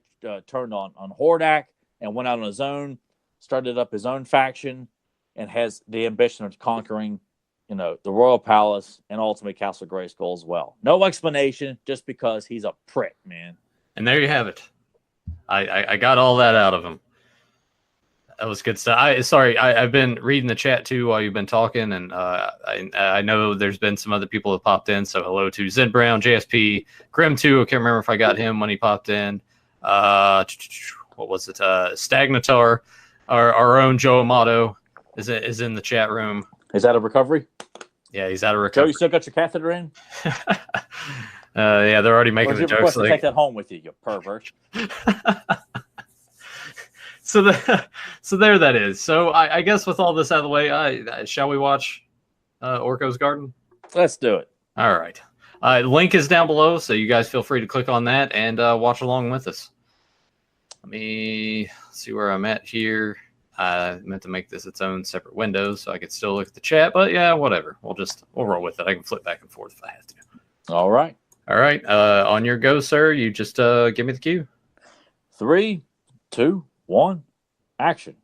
turned on Hordak and went out on his own, started up his own faction, and has the ambition of conquering the Royal Palace and ultimately Castle Grayskull as well. No explanation, just because he's a prick, man. And there you have it. I got all that out of him. That was good stuff. I've been reading the chat too while you've been talking, and I know there's been some other people that popped in. So hello to Zen Brown, JSP, Grim 2. I can't remember if I got him when he popped in. What was it? Stagnatar, our own Joe Amato is in the chat room. Is that a recovery? Yeah, he's out of recovery. Joe, you still got your catheter in? Yeah, they're already making the jokes. Take that home with you, you pervert. So there that is. So I guess with all this out of the way, shall we watch Orko's Garden? Let's do it. All right. Link is down below, so you guys feel free to click on that and watch along with us. Let me see where I'm at here. I meant to make this its own separate window so I could still look at the chat, but yeah, whatever. We'll roll with it. I can flip back and forth if I have to. All right. All right. On your go, sir. You just give me the cue. 3, 2, 1, action.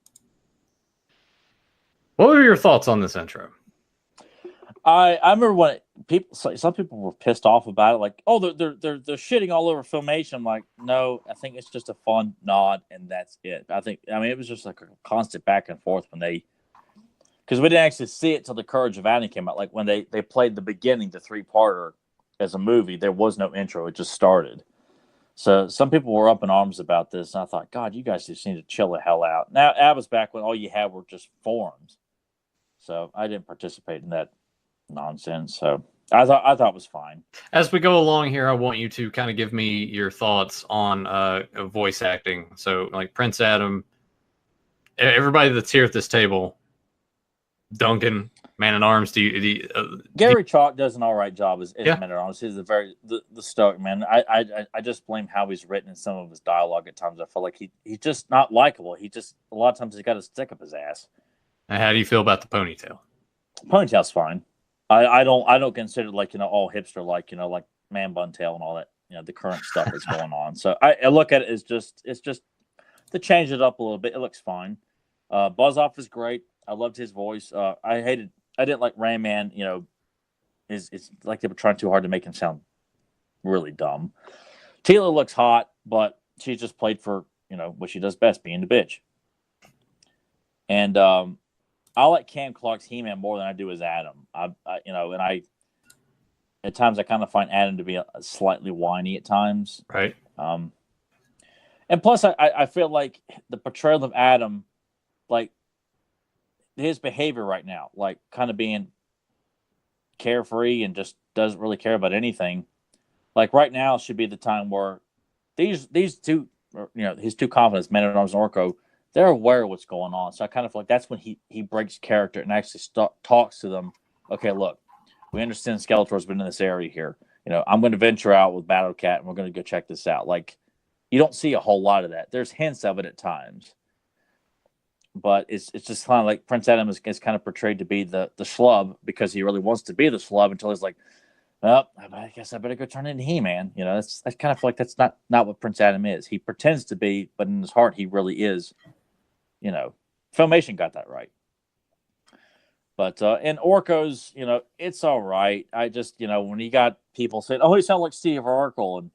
What were your thoughts on this intro? I remember when some people were pissed off about it, like, oh, they're shitting all over Filmation. I'm like, no, I think it's just a fun nod, and that's it. I mean, it was just like a constant back and forth because we didn't actually see it till The Courage of Adam came out. Like when they played the beginning, the 3-parter as a movie, there was no intro; it just started. So some people were up in arms about this, and I thought, God, you guys just need to chill the hell out. Now, that was back when all you had were just forums, so I didn't participate in that nonsense. So I thought it was fine. As we go along here, I want you to kind of give me your thoughts on voice acting. So, like Prince Adam, everybody that's here at this table, Duncan, Man at Arms. Gary Chalk does an all right job as Yeah. Man at Arms. He's the stoic man. I just blame how he's written in some of his dialogue at times. I feel like he's just not likable. He just a lot of times he's got a stick up his ass. And how do you feel about the ponytail? Ponytail's fine. I don't consider like all hipster like like man bun tail and all that the current stuff that's going on. So I look at it as it's just to change it up a little bit. It looks fine. Buzz Off is great. I loved his voice. I didn't like Rain Man. It's like they were trying too hard to make him sound really dumb. Tila looks hot, but she just played for what she does best, being the bitch. And I like Cam Clark's He-Man more than I do as Adam. And at times I kind of find Adam to be a slightly whiny at times. Right. And plus I feel like the portrayal of Adam, like his behavior right now, like kind of being carefree and just doesn't really care about anything. Like right now should be the time where these two, his two confidants, Man at Arms and Orko, they're aware of what's going on. So I kind of feel like that's when he breaks character and actually talks to them. Okay, look, we understand Skeletor's been in this area here. I'm going to venture out with Battle Cat, and we're going to go check this out. Like, you don't see a whole lot of that. There's hints of it at times. But it's just kind of like Prince Adam is kind of portrayed to be the schlub because he really wants to be the schlub until he's like, well, I guess I better go turn into He-Man. I kind of feel like that's not what Prince Adam is. He pretends to be, but in his heart, he really is. Filmation got that right. But in Orko's, it's all right. I just, when you got people saying, "Oh, he sounds like Steve Urkel,"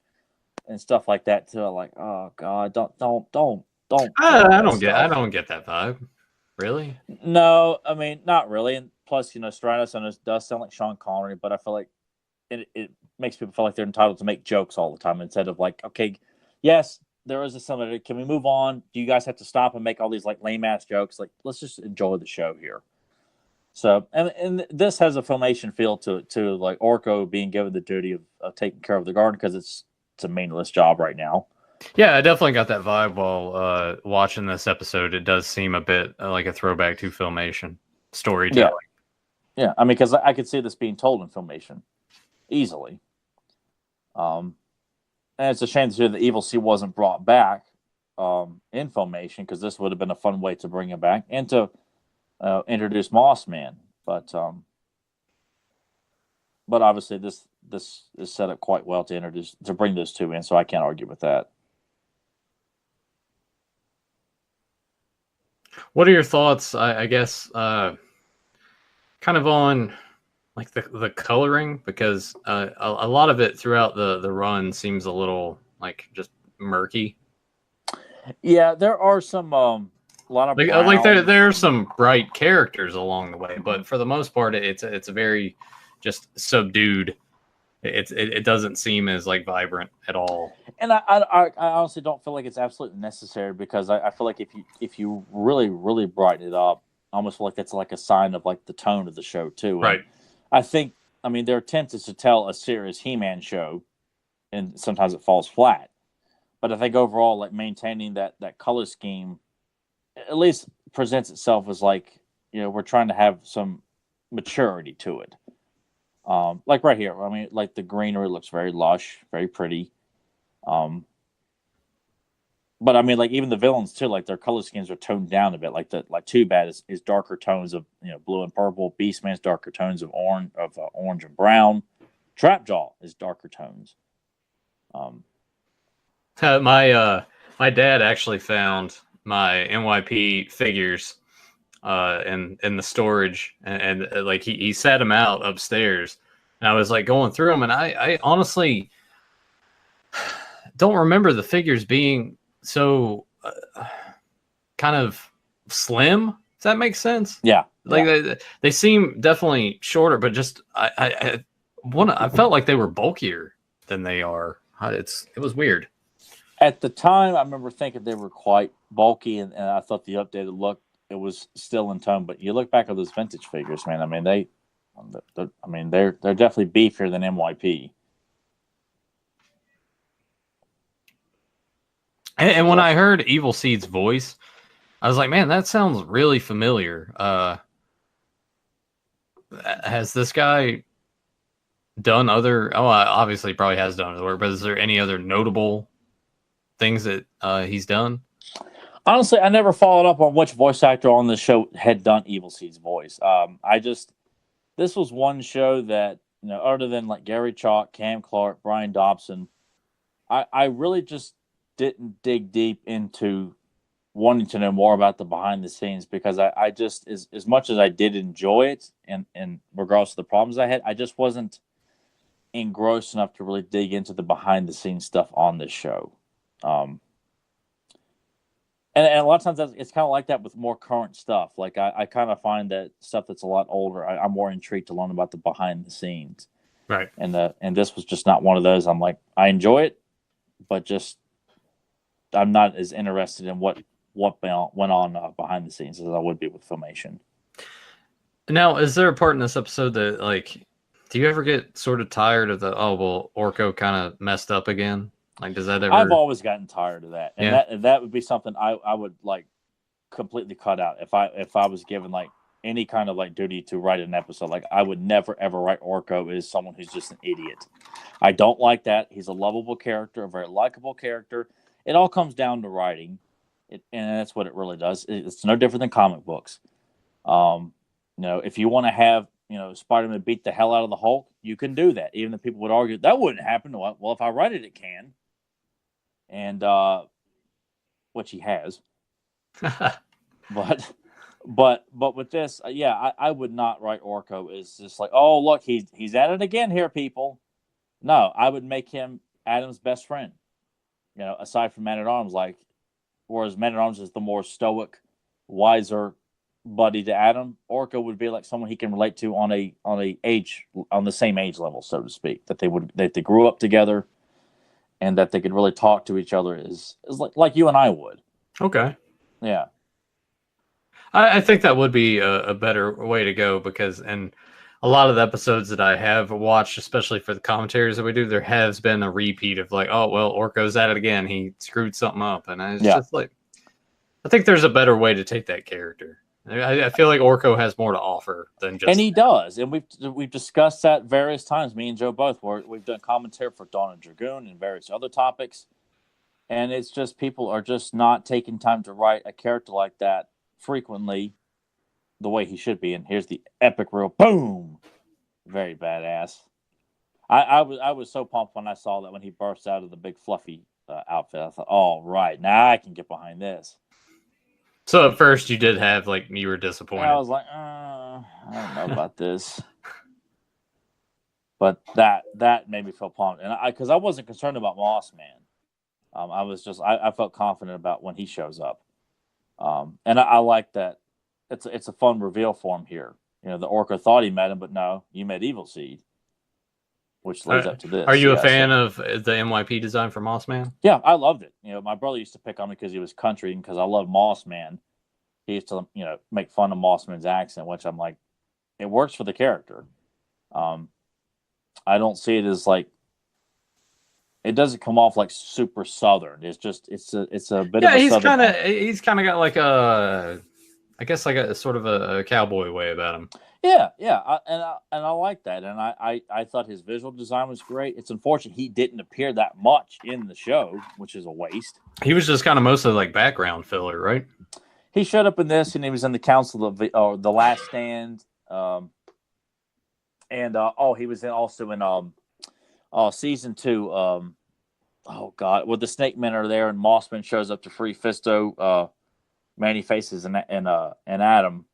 and stuff like that too, I'm like, oh God, don't. I don't get that vibe. Really? No, I mean, not really. And plus, Stratus does sound like Sean Connery, but I feel like it makes people feel like they're entitled to make jokes all the time instead of like, okay, yes, there is somebody. Can we move on? Do you guys have to stop and make all these like lame ass jokes? Like, let's just enjoy the show here. So, and this has a Filmation feel to like Orko being given the duty of taking care of the garden because it's a meaningless job right now. Yeah, I definitely got that vibe while watching this episode. It does seem a bit like a throwback to Filmation storytelling. Yeah. I mean, because I could see this being told in Filmation easily. And it's a shame to hear the Evil Sea wasn't brought back in Filmation because this would have been a fun way to bring him back and to introduce Moss Man. But obviously this is set up quite well to bring those two in, so I can't argue with that. What are your thoughts, I guess, kind of on like the coloring, because a lot of it throughout the run seems a little like just murky. Yeah, there are some a lot of Like there are browns. some bright characters along the way, but for the most part, it's a very just subdued. It doesn't seem as like vibrant at all. And I honestly don't feel like it's absolutely necessary, because I feel like if you really brighten it up, I almost feel like that's like a sign of like the tone of the show too. And Right. I think, I mean, their attempt is to tell a serious He-Man show, and sometimes it falls flat. But I think overall, like maintaining that color scheme at least presents itself as like, we're trying to have some maturity to it. Like right here, I mean, like the greenery looks very lush, very pretty. Um, but I mean, like even the villains too, like their color schemes are toned down a bit. Like Too Bad is darker tones of blue and purple. Beastman's darker tones of orange and brown. Trapjaw is darker tones. Um, My dad actually found my NYP figures in the storage, and like he set them out upstairs, and I was like going through them, and I honestly don't remember the figures being so kind of slim. Does that make sense? yeah, Like yeah. they seem definitely shorter, but just I felt like they were bulkier than they are. It was weird. At the time, I remember thinking they were quite bulky, and I thought the updated look, it was still in tone. But you look back at those vintage figures, man. I mean, they're definitely beefier than MYP. And when I heard Evil Seed's voice, I was like, man, that sounds really familiar. Has this guy done other? Oh, obviously, he probably has done other work. But is there any other notable things that he's done? Honestly, I never followed up on which voice actor on the show had done Evil Seed's voice. This was one show that, other than like Gary Chalk, Cam Clark, Brian Dobson, I really just didn't dig deep into wanting to know more about the behind the scenes, because I just, as much as I did enjoy it, and regardless of the problems I had, I just wasn't engrossed enough to really dig into the behind the scenes stuff on this show. And a lot of times it's kind of like that with more current stuff. Like I kind of find that stuff that's a lot older, I'm more intrigued to learn about the behind the scenes. Right. And this was just not one of those. I'm like, I enjoy it, but just I'm not as interested in what went on behind the scenes as I would be with Filmation. Now, is there a part in this episode that, like, do you ever get sort of tired of Orko kind of messed up again? Like, does that ever? I've always gotten tired of that, and Yeah. that would be something I would like completely cut out if I was given like any kind of like duty to write an episode. Like I would never ever write Orko as someone who's just an idiot. I don't like that. He's a lovable character, a very likable character. It all comes down to writing, and that's what it really does. It's no different than comic books. If you want to have Spider-Man beat the hell out of the Hulk, you can do that. Even if people would argue that wouldn't happen. Well, if I write it, it can. And which he has. but with this, I would not write Orko as just like, oh look, he's at it again here, people. No, I would make him Adam's best friend. Aside from Man at Arms, like, whereas Man at Arms is the more stoic, wiser buddy to Adam, Orko would be like someone he can relate to on the same age level, so to speak. That they grew up together, and that they could really talk to each other is like you and I would. Okay. Yeah. I think that would be a better way to go, because in a lot of the episodes that I have watched, especially for the commentaries that we do, there has been a repeat of like, oh, well, Orko's at it again. He screwed something up. And it's just like, I think there's a better way to take that character. I feel like Orko has more to offer than just. And he does. And we've discussed that various times, me and Joe both, where we've done commentary for Dawn and Dragoon and various other topics. And it's just people are just not taking time to write a character like that frequently the way he should be. And here's the epic reel. Boom! Very badass. I was so pumped when I saw that when he burst out of the big fluffy outfit. I thought, all right, now I can get behind this. So at first you did have, like, you were disappointed. And I was like, I don't know about this. But that made me feel pumped, and because I wasn't concerned about Moss Man. I felt confident about when he shows up, and I like that. It's a fun reveal for him here. You know, the Orko thought he met him, but no, you met Evil Seed, which leads up to this. Are you a fan of the MYP design for Moss Man? Yeah, I loved it. You know, my brother used to pick on me because he was country and because I love Moss Man. He used to, make fun of Moss Man's accent, which I'm like, it works for the character. I don't see it as like, it doesn't come off like super Southern. It's just, it's a bit of a Southern. He's kind of got like I guess like a sort of a cowboy way about him. Yeah, and I like that, and I thought his visual design was great. It's unfortunate he didn't appear that much in the show, which is a waste. He was just kind of mostly like background filler, right? He showed up in this, and he was in the Council of the Last Stand, he was also in season 2. Oh God, well the Snake Men are there, and Mossman shows up to free Fisto. Manny faces and Adam.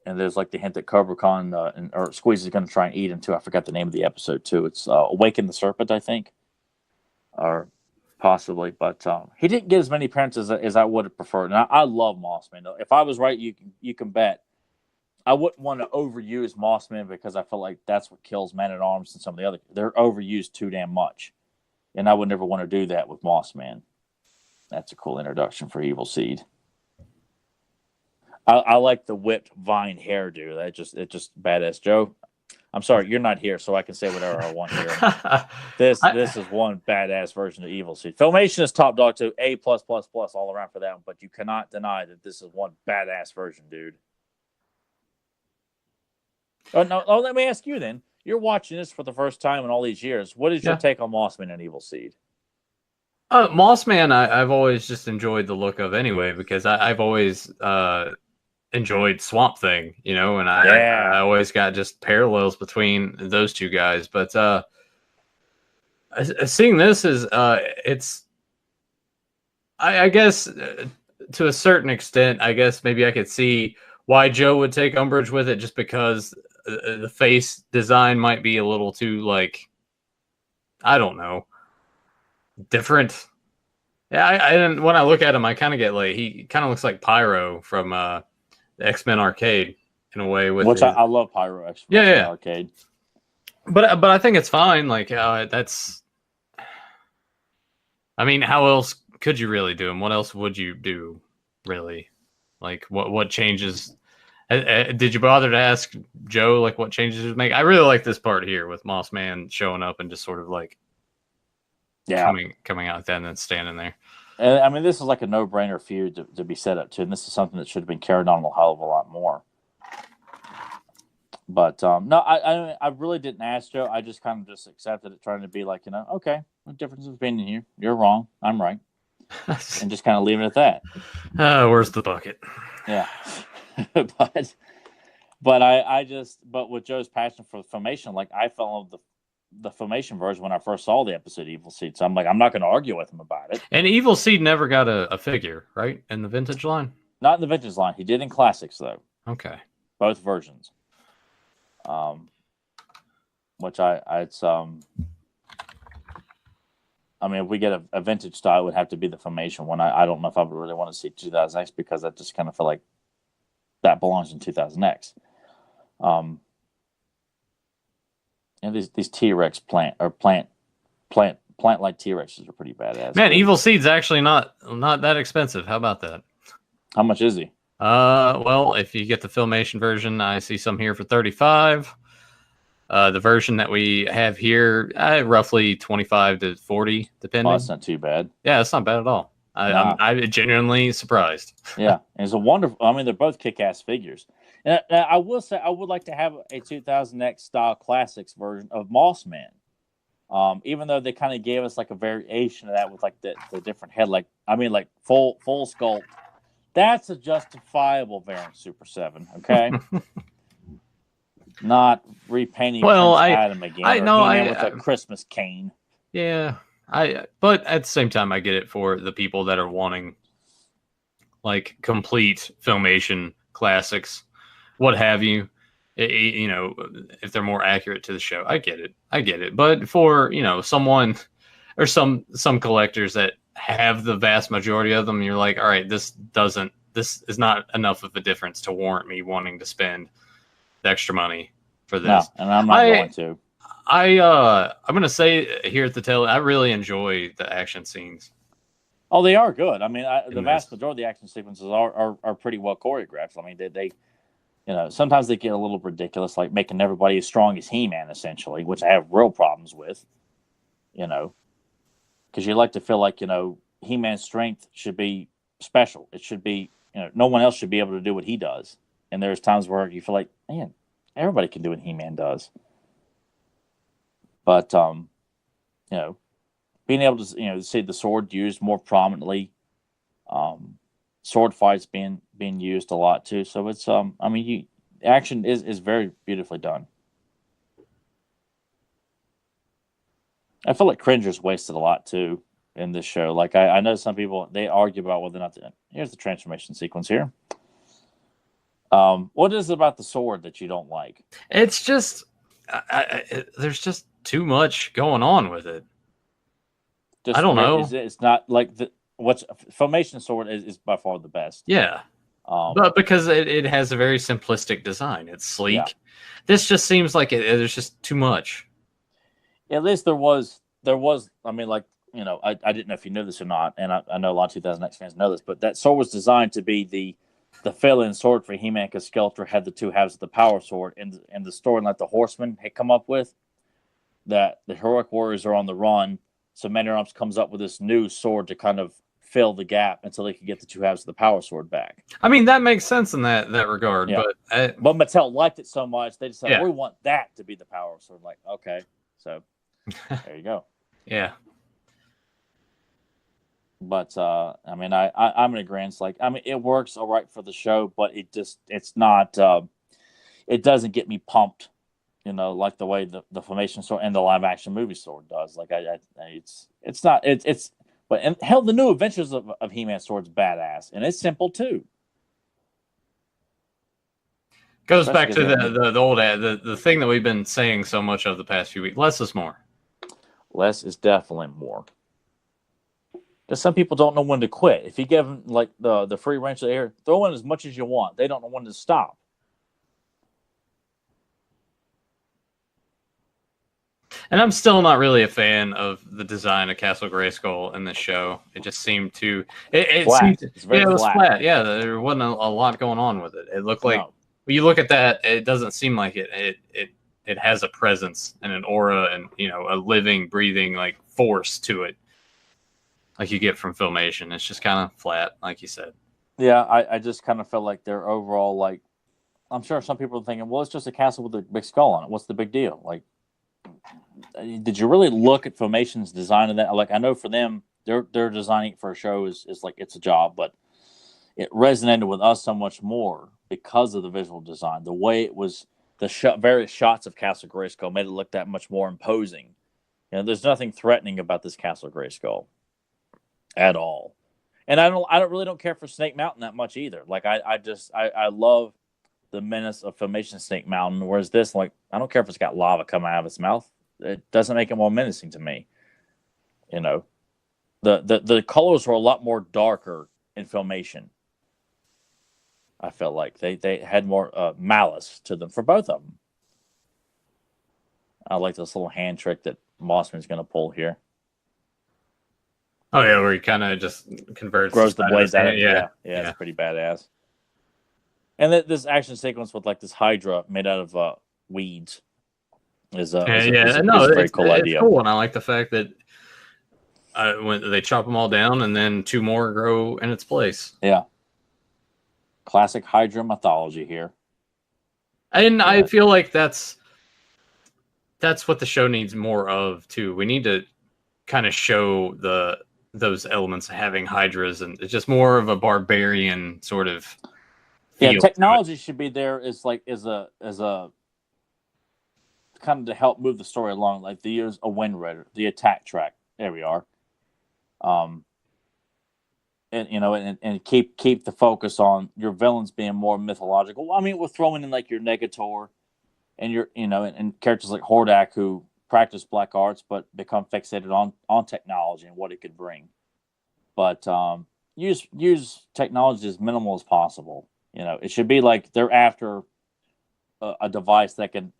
And there's like the hint that Cobra Khan or Squeeze is going to try and eat him too. I forgot the name of the episode too. It's Awaken the Serpent, I think, or possibly. But he didn't get as many appearances as I would have preferred. And I love Mossman. If I was right, you can bet I wouldn't want to overuse Mossman because I feel like that's what kills Man at Arms and some of the other. They're overused too damn much, and I would never want to do that with Mossman. That's a cool introduction for Evil Seed. I like the whipped vine hairdo. It's just badass. Joe, I'm sorry you're not here, so I can say whatever I want here. This is one badass version of Evil Seed. Filmation is top dog to A+++ all around for that one, but you cannot deny that this is one badass version, dude. Let me ask you then. You're watching this for the first time in all these years. What is your take on Mossman and Evil Seed? Mossman, I've always just enjoyed the look of anyway because I've always enjoyed Swamp Thing, and I always got just parallels between those two guys. But seeing this is I guess to a certain extent, I guess maybe I could see why Joe would take umbrage with it, just because the face design might be a little too I don't know, different. Yeah, when I look at him, I kind of get he kind of looks like Pyro from the X-Men Arcade in a way. Which I love Pyro X-Men Arcade. But I think it's fine. That's. I mean, how else could you really do him? What else would you do, really? What changes? Did you bother to ask Joe what changes to make? I really like this part here with Mossman showing up and just sort of coming out like that and then standing there. I mean, this is like a no-brainer feud to be set up to, and this is something that should have been carried on a hell of a lot more. But no, I really didn't ask Joe. I just kind of just accepted it, trying to be okay, what difference is opinion here? You're wrong, I'm right, and just kind of leave it at that. Where's the bucket? Yeah, but with Joe's passion for Filmation, I fell in love with the Filmation version when I first saw the episode Evil Seed. So I'm I'm not going to argue with him about it. And Evil Seed never got a figure, right? In the vintage line? Not in the vintage line. He did in classics, though. Okay. Both versions. Which it's I mean, if we get a vintage style, it would have to be the Filmation one. I don't know if I would really want to see 2000X because I just kind of feel like that belongs in 2000X. And these T-Rex plant like T-Rexes are pretty badass. Man, Evil Seed's actually not that expensive. How about that? How much is he? Well, if you get the Filmation version, I see some here for $35. The version that we have here, roughly $25 to $40, depending. Oh, that's not too bad. Yeah, it's not bad at all. I'm genuinely surprised. Yeah, and it's a wonderful. I mean, they're both kick-ass figures. And I will say, I would like to have a 2000X style classics version of Mossman. Even though they kind of gave us a variation of that with the different head, full sculpt. That's a justifiable variant Super 7. Okay. Not repainting Adam again. I know. With a Christmas cane. Yeah. But at the same time, I get it for the people that are wanting complete Filmation classics, what have you. you know, if they're more accurate to the show. I get it. But for, you know, someone or some collectors that have the vast majority of them, you're like, all right, this is not enough of a difference to warrant me wanting to spend the extra money for this. No, and I'm not going to. I'm gonna say here at the tail, I really enjoy the action scenes. Oh, they are good. I mean, the vast majority of the action sequences are pretty well choreographed. I mean, they you know, sometimes they get a little ridiculous, like making everybody as strong as He-Man, essentially, which I have real problems with. You know, because you like to feel like, you know, He-Man's strength should be special. It should be, you know, no one else should be able to do what he does. And there's times where you feel like, man, everybody can do what He-Man does. But you know, being able to, you know, see the sword used more prominently, sword fights being used a lot too. So it's I mean, action is very beautifully done. I feel like Cringer's wasted a lot too in this show. Like I know some people, they argue about whether or not here's the transformation sequence here. What is it about the sword that you don't like? It's just there's just too much going on with it. I don't know. It's not like what's Filmation sword is by far the best. Yeah. But because it has a very simplistic design. It's sleek. Yeah. This just seems like there's just too much. At least there was. I mean, like, you know, I didn't know if you knew this or not, and I know a lot of 2000X fans know this, but that sword was designed to be the fill-in sword for He-Man, because Skeletor had the two halves of the power sword, and the story like the Horsemen had come up with, that the heroic warriors are on the run, so Man-at-Arms comes up with this new sword to kind of fill the gap until they can get the two halves of the power sword back. I mean, that makes sense in that regard, yeah. But Mattel liked it so much, they decided, we want that to be the power sword. Like, okay, so there you go. Yeah. But I mean, I'm in agreement. Like, I mean, it works all right for the show, but it's not. It doesn't get me pumped, you know, like the way the Filmation sword and the live action movie sword does. Like, it's not. But and hell, the new Adventures of He-Man sword's badass, and it's simple too. Goes back to the old ad, the thing that we've been saying so much of the past few weeks. Less is more. Less is definitely more. Because some people don't know when to quit. If you give them like the free range of the air, throw in as much as you want. They don't know when to stop. And I'm still not really a fan of the design of Castle Grayskull in this show. It just seemed to it was flat. Yeah, there wasn't a lot going on with it. It looked like when you look at that, it doesn't seem like it has a presence and an aura and, you know, a living, breathing like force to it, like you get from Filmation. It's just kind of flat, like you said. Yeah, I just kind of felt like they're overall, like, I'm sure some people are thinking, well, it's just a castle with a big skull on it. What's the big deal? Like, did you really look at Filmation's design of that? Like, I know for them, they're designing it for a show is like it's a job, but it resonated with us so much more because of the visual design. The way it was, various shots of Castle Grayskull made it look that much more imposing. You know, there's nothing threatening about this Castle Grayskull at all. And I really don't care for Snake Mountain that much either. Like, I love the menace of Filmation Snake Mountain, whereas this, like, I don't care if it's got lava coming out of its mouth. It doesn't make it more menacing to me. You know, the colors were a lot more darker in Filmation. I felt like they had more malice to them for both of them. I like this little hand trick that Mossman's going to pull here. Oh yeah, where he kind of just grows the blades out of it. Yeah, it's pretty badass. And this action sequence with like this Hydra made out of weeds is a very cool idea. It's cool, and I like the fact that when they chop them all down, and then two more grow in its place. Yeah, classic Hydra mythology here. And I feel like that's what the show needs more of too. We need to kind of show those elements of having Hydras, and it's just more of a barbarian sort of feel. Yeah, technology should be there as a kind of to help move the story along. Like they use a Wind Raider, the attack track. There we are. And you know, and keep the focus on your villains being more mythological. I mean, we're throwing in like your Negator, and and characters like Hordak who practice black arts but become fixated on technology and what it could bring. But use technology as minimal as possible. It should be like they're after a device that can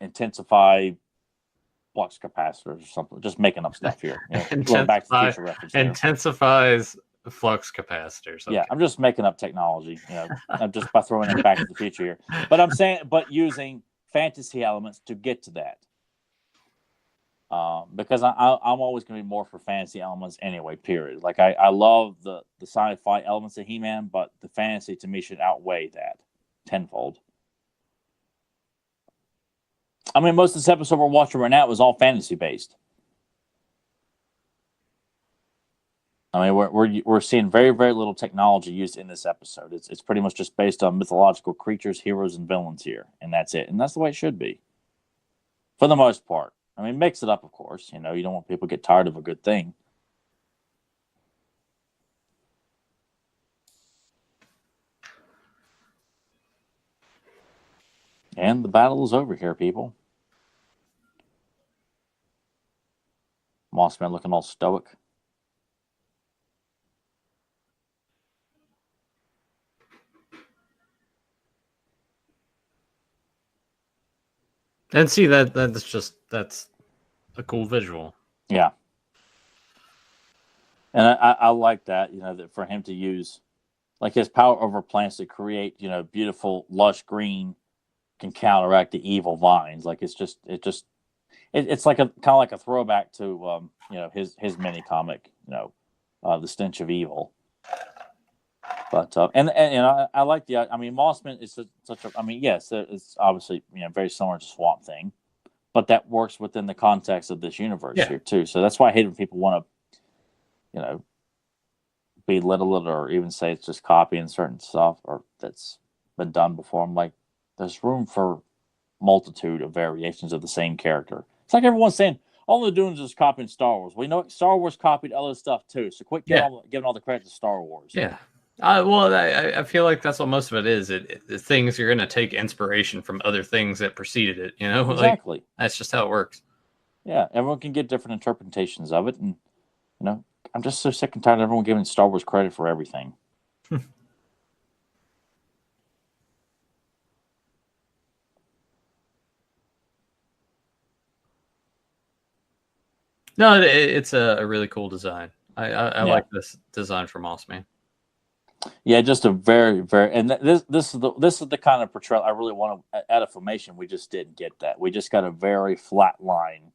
intensify flux capacitors or something. Just making up stuff here. Going back to the future reference. Intensifies flux capacitors. Okay. Yeah, I'm just making up technology. I'm just by throwing it back to the future here. But I'm saying, using fantasy elements to get to that. Because I'm always going to be more for fantasy elements anyway. Period. Like I love the sci-fi elements of He-Man, but the fantasy to me should outweigh that tenfold. I mean, most of this episode we're watching right now was all fantasy based. I mean, we're seeing very, very little technology used in this episode. It's pretty much just based on mythological creatures, heroes, and villains here, and that's it. And that's the way it should be, for the most part. I mean, mix it up, of course. You don't want people to get tired of a good thing. And the battle is over here, people. Mossman looking all stoic. And see that's a cool visual. Yeah. And I like that, that for him to use like his power over plants to create, beautiful lush green can counteract the evil vines. Like it's like kind of like a throwback to his mini comic, The Stench of Evil. But and I like Mossman is such a yes, it's obviously very similar to Swamp Thing, but that works within the context of this universe here too. So that's why I hate when people want to belittle it or even say it's just copying certain stuff or that's been done before. I'm like, there's room for multitude of variations of the same character. It's like everyone's saying all they're doing is just copying Star Wars. We know Star Wars copied other stuff too, so quit giving all the credit to Star Wars. Yeah. Well, I feel like that's what most of it is. It things you're going to take inspiration from other things that preceded it. Exactly. Like, that's just how it works. Yeah, everyone can get different interpretations of it, and I'm just so sick and tired of everyone giving Star Wars credit for everything. No, it's a really cool design. I like this design for Mossman. Yeah, just a very, very, and this is the kind of portrayal I really want to. At a Filmation, we just didn't get that. We just got a very flat line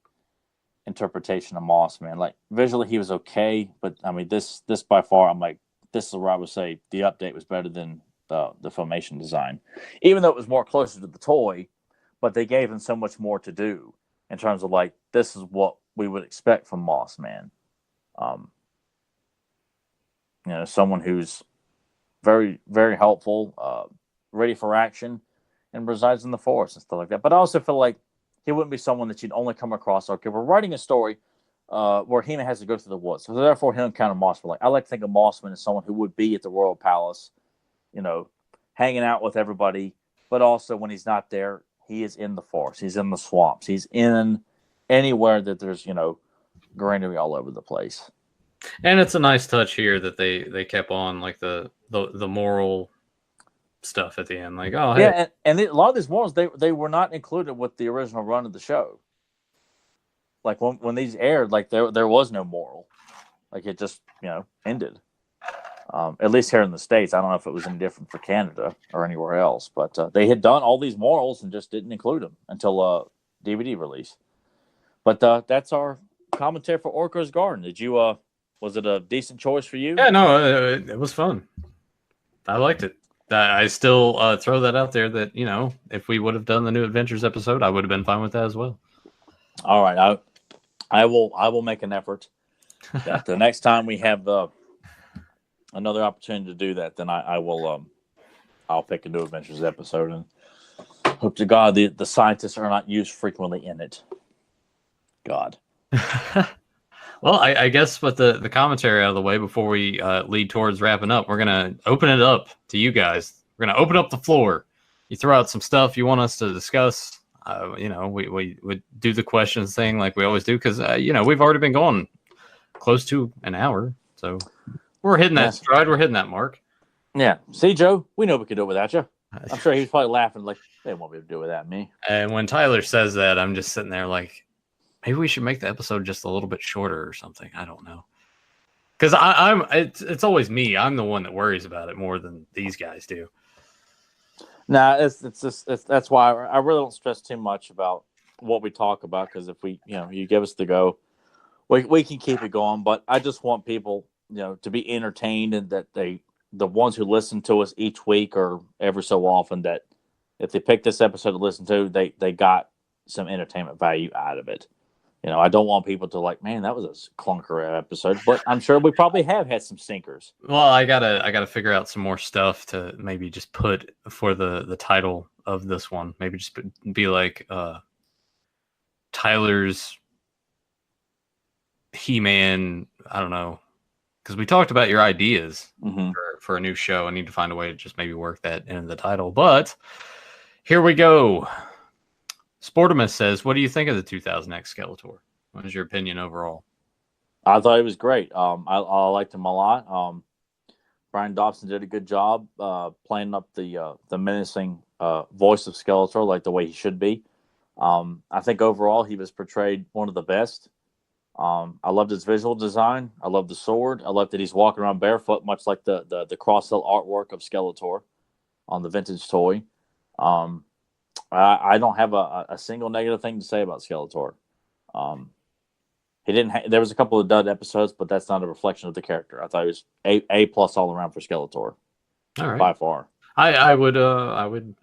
interpretation of Mossman. Like visually, he was okay, but I mean, this by far, I'm like, this is where I would say the update was better than the Filmation design, even though it was more closer to the toy. But they gave him so much more to do in terms of like, this is what we would expect from Mossman. Someone who's very, very helpful, ready for action, and resides in the forest and stuff like that. But I also feel like he wouldn't be someone that you'd only come across. Okay, we're writing a story where He-Man has to go through the woods, so therefore he'll encounter Mossman. Like I like to think of Mossman as someone who would be at the Royal Palace, hanging out with everybody. But also when he's not there, he is in the forest. He's in the swamps. He's in anywhere that there's greenery all over the place. And it's a nice touch here that they kept on like the moral stuff at the end. Like, oh, hey. Yeah, and a lot of these morals they were not included with the original run of the show. Like when these aired, like there was no moral. Like it just ended. At least here in the States, I don't know if it was any different for Canada or anywhere else, but they had done all these morals and just didn't include them until DVD release. But that's our commentary for Orko's Garden. Did you? Was it a decent choice for you? Yeah, no, it was fun. I liked it. I still throw that out there that, if we would have done the New Adventures episode, I would have been fine with that as well. All right. I will make an effort that the next time we have another opportunity to do that, then I will I'll pick a New Adventures episode and hope to God the scientists are not used frequently in it. God. Well, I guess with the commentary out of the way before we lead towards wrapping up, we're going to open it up to you guys. We're going to open up the floor you throw out some stuff you want us to discuss. We would do the questions thing like we always do because we've already been going close to an hour, so we're hitting that stride. We're hitting that mark. Yeah. See, Joe, we know we could do it without you. I'm sure he was probably laughing like they won't be able to do it without me. And when Tyler says that, I'm just sitting there like, maybe we should make the episode just a little bit shorter or something. I don't know. Because it's always me. I'm the one that worries about it more than these guys do. Nah, that's why I really don't stress too much about what we talk about. Because if you give us the go, we can keep it going. But I just want people, to be entertained and that the ones who listen to us each week or every so often, that if they pick this episode to listen to, they got some entertainment value out of it. I don't want people to like, man, that was a clunker episode, but I'm sure we probably have had some stinkers. Well, I gotta figure out some more stuff to maybe just put for the title of this one. Maybe just be like Tyler's He-Man. I don't know, because we talked about your ideas for a new show. I need to find a way to just maybe work that into the title. But here we go. Sportimus says, what do you think of the 2000X Skeletor? What is your opinion overall? I thought it was great. I liked him a lot. Brian Dobson did a good job playing up the menacing voice of Skeletor like the way he should be. I think overall he was portrayed one of the best. I loved his visual design. I loved the sword. I loved that he's walking around barefoot, much like the cross-sell artwork of Skeletor on the vintage toy. I don't have a single negative thing to say about Skeletor. He didn't. There was a couple of dud episodes, but that's not a reflection of the character. I thought he was A+ all around for Skeletor. All right, by far. I would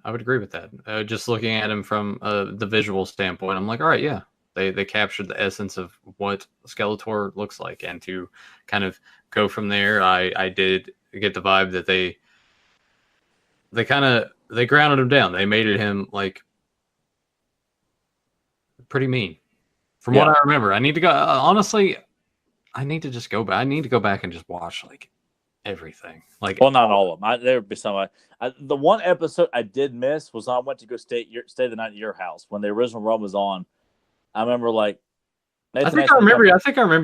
agree with that. Just looking at him from the visual standpoint, I'm like, all right, yeah, they captured the essence of what Skeletor looks like, and to kind of go from there, I did get the vibe that they grounded him down. They made him like pretty mean. From what I remember, I need to go. Honestly, I need to just go back. I need to go back and just watch like everything. Like, well, not all of them. There would be some. The one episode I did miss was I went to go stay the night at your house when the original run was on. I remember like. I think I remember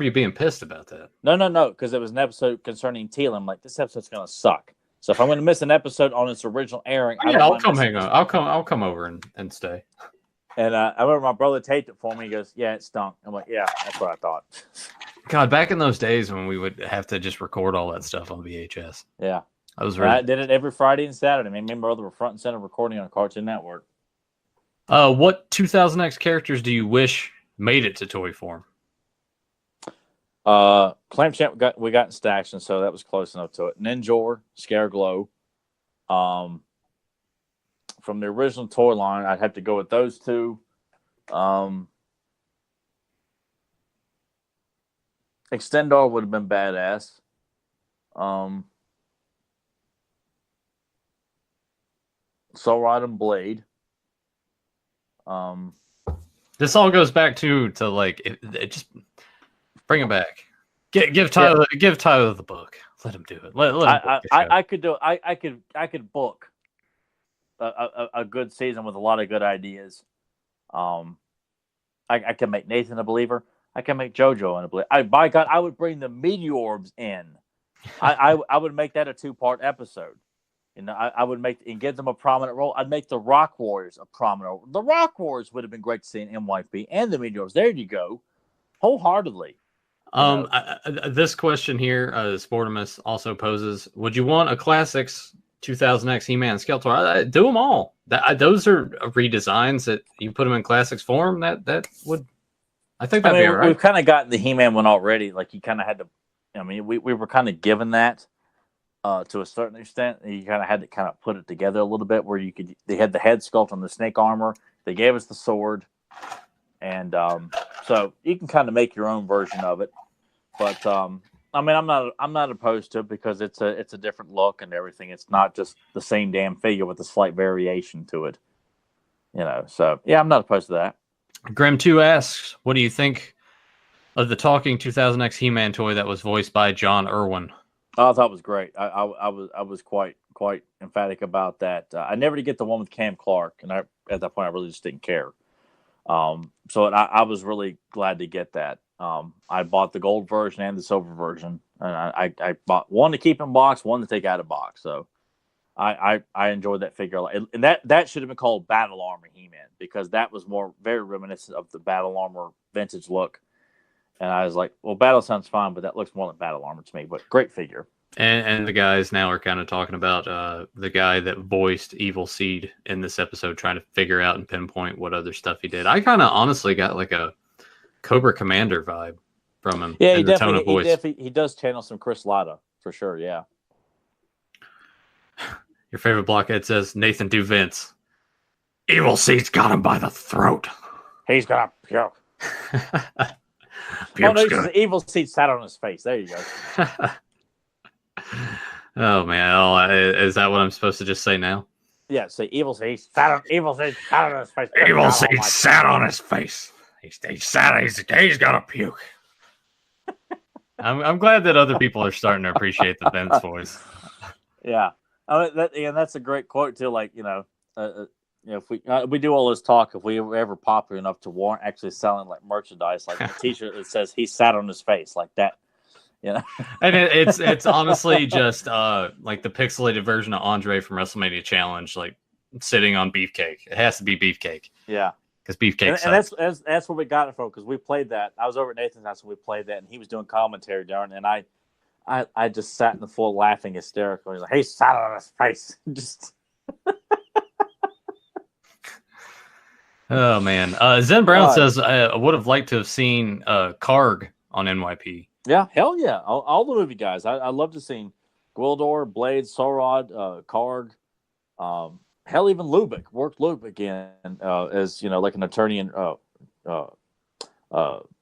you being pissed about that. No, because it was an episode concerning Teal. I'm like, this episode's gonna suck. So if I'm going to miss an episode on its original airing, I'll come hang on. I'll come over and stay. And I remember my brother taped it for me. He goes, "Yeah, it stunk." I'm like, "Yeah, that's what I thought." God, back in those days when we would have to just record all that stuff on VHS. Yeah, I did it every Friday and Saturday. Me and my brother were front and center recording on Cartoon Network. What 2000X characters do you wish made it to toy form? Clamp Champ we got in stacks, and so that was close enough to it. Ninjor, Scareglow. From the original toy line, I'd have to go with those two. Extendor would have been badass. Soul Ride and Blade. This all goes back to like it just bring him back. Give Tyler the book. Let him do it. Let him I could do it. I could book a good season with a lot of good ideas. I can make Nathan a believer. I can make JoJo a believer. By God, I would bring the Meteorbs in. I would make that a 2-part episode. I would make and give them a prominent role. I'd make the Rock Warriors a prominent role. The Rock Warriors would have been great to see in MYP and the Meteorbs. There you go, wholeheartedly. This question here, Sportimus also poses: would you want a classics 2000X He-Man Skeletor? Do them all. Those are redesigns that you put them in classics form. That would, I think that'd be all right. We've kind of got the He-Man one already. Like you kind of had to. I mean, we were kind of given that to a certain extent. You kind of had to kind of put it together a little bit, where you could. They had the head sculpt on the snake armor. They gave us the sword, and so you can kind of make your own version of it. But I mean, I'm not opposed to it because it's a different look and everything. It's not just the same damn figure with a slight variation to it, So yeah, I'm not opposed to that. Grim 2 asks, what do you think of the talking 2000X He-Man toy that was voiced by John Irwin? I thought it was great. I was quite quite emphatic about that. I never did get the one with Cam Clark, and at that point I really just didn't care. So I was really glad to get that. I bought the gold version and the silver version, and I bought one to keep in box, one to take out of box. So I enjoyed that figure, and that should have been called Battle Armor He-Man, because that was very reminiscent of the Battle Armor vintage look. And I was like, well, Battle sounds fine, but that looks more like Battle Armor to me. But great figure. And the guys now are kind of talking about the guy that voiced Evil Seed in this episode, trying to figure out and pinpoint what other stuff he did. I kind of honestly got like a Cobra Commander vibe from him. Yeah, in the tone of voice. He does channel some Chris Latta for sure. Yeah. Your favorite blockhead says Nathan do Vince. Evil Seed's got him by the throat. He's gonna puke. Oh no, the Evil Seed sat on his face. There you go. Oh man, is that what I'm supposed to just say now? Yeah, say Evil Seed sat on his face. Evil Seed sat on his face. He's got a puke. I'm glad that other people are starting to appreciate the Vince voice. Yeah, that's a great quote too. Like if we do all this talk, if we were ever popular enough to warrant actually selling like merchandise, like a T-shirt that says "He sat on his face," like that. And it's honestly just like the pixelated version of Andre from WrestleMania Challenge, like sitting on Beefcake. It has to be Beefcake. Yeah, because Beefcake. And that's where we got it from, because we played that. I was over at Nathan's house and we played that, and he was doing commentary during, and I just sat in the floor laughing hysterically. He's like, "He sat on his face." Just. Oh man, Zen Brown says I would have liked to have seen Karg on NYP. Yeah, hell yeah. All the movie guys. I love to see Gwildor, Blade, Sorod, Karg, hell, even Lubick. Worked Lubick in as, like an attorney and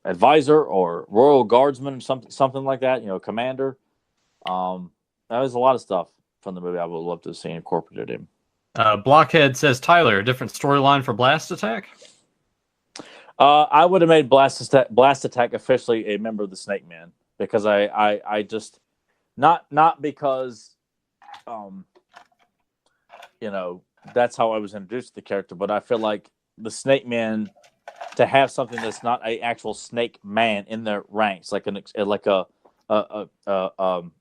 advisor or royal guardsman, something like that, commander. That was a lot of stuff from the movie I would love to have seen incorporated in. Blockhead says, Tyler, a different storyline for Blast Attack? I would have made Blast Attack officially a member of the Snake Man, because I just not because that's how I was introduced to the character, but I feel like the Snake Man, to have something that's not an actual Snake Man in their ranks, like a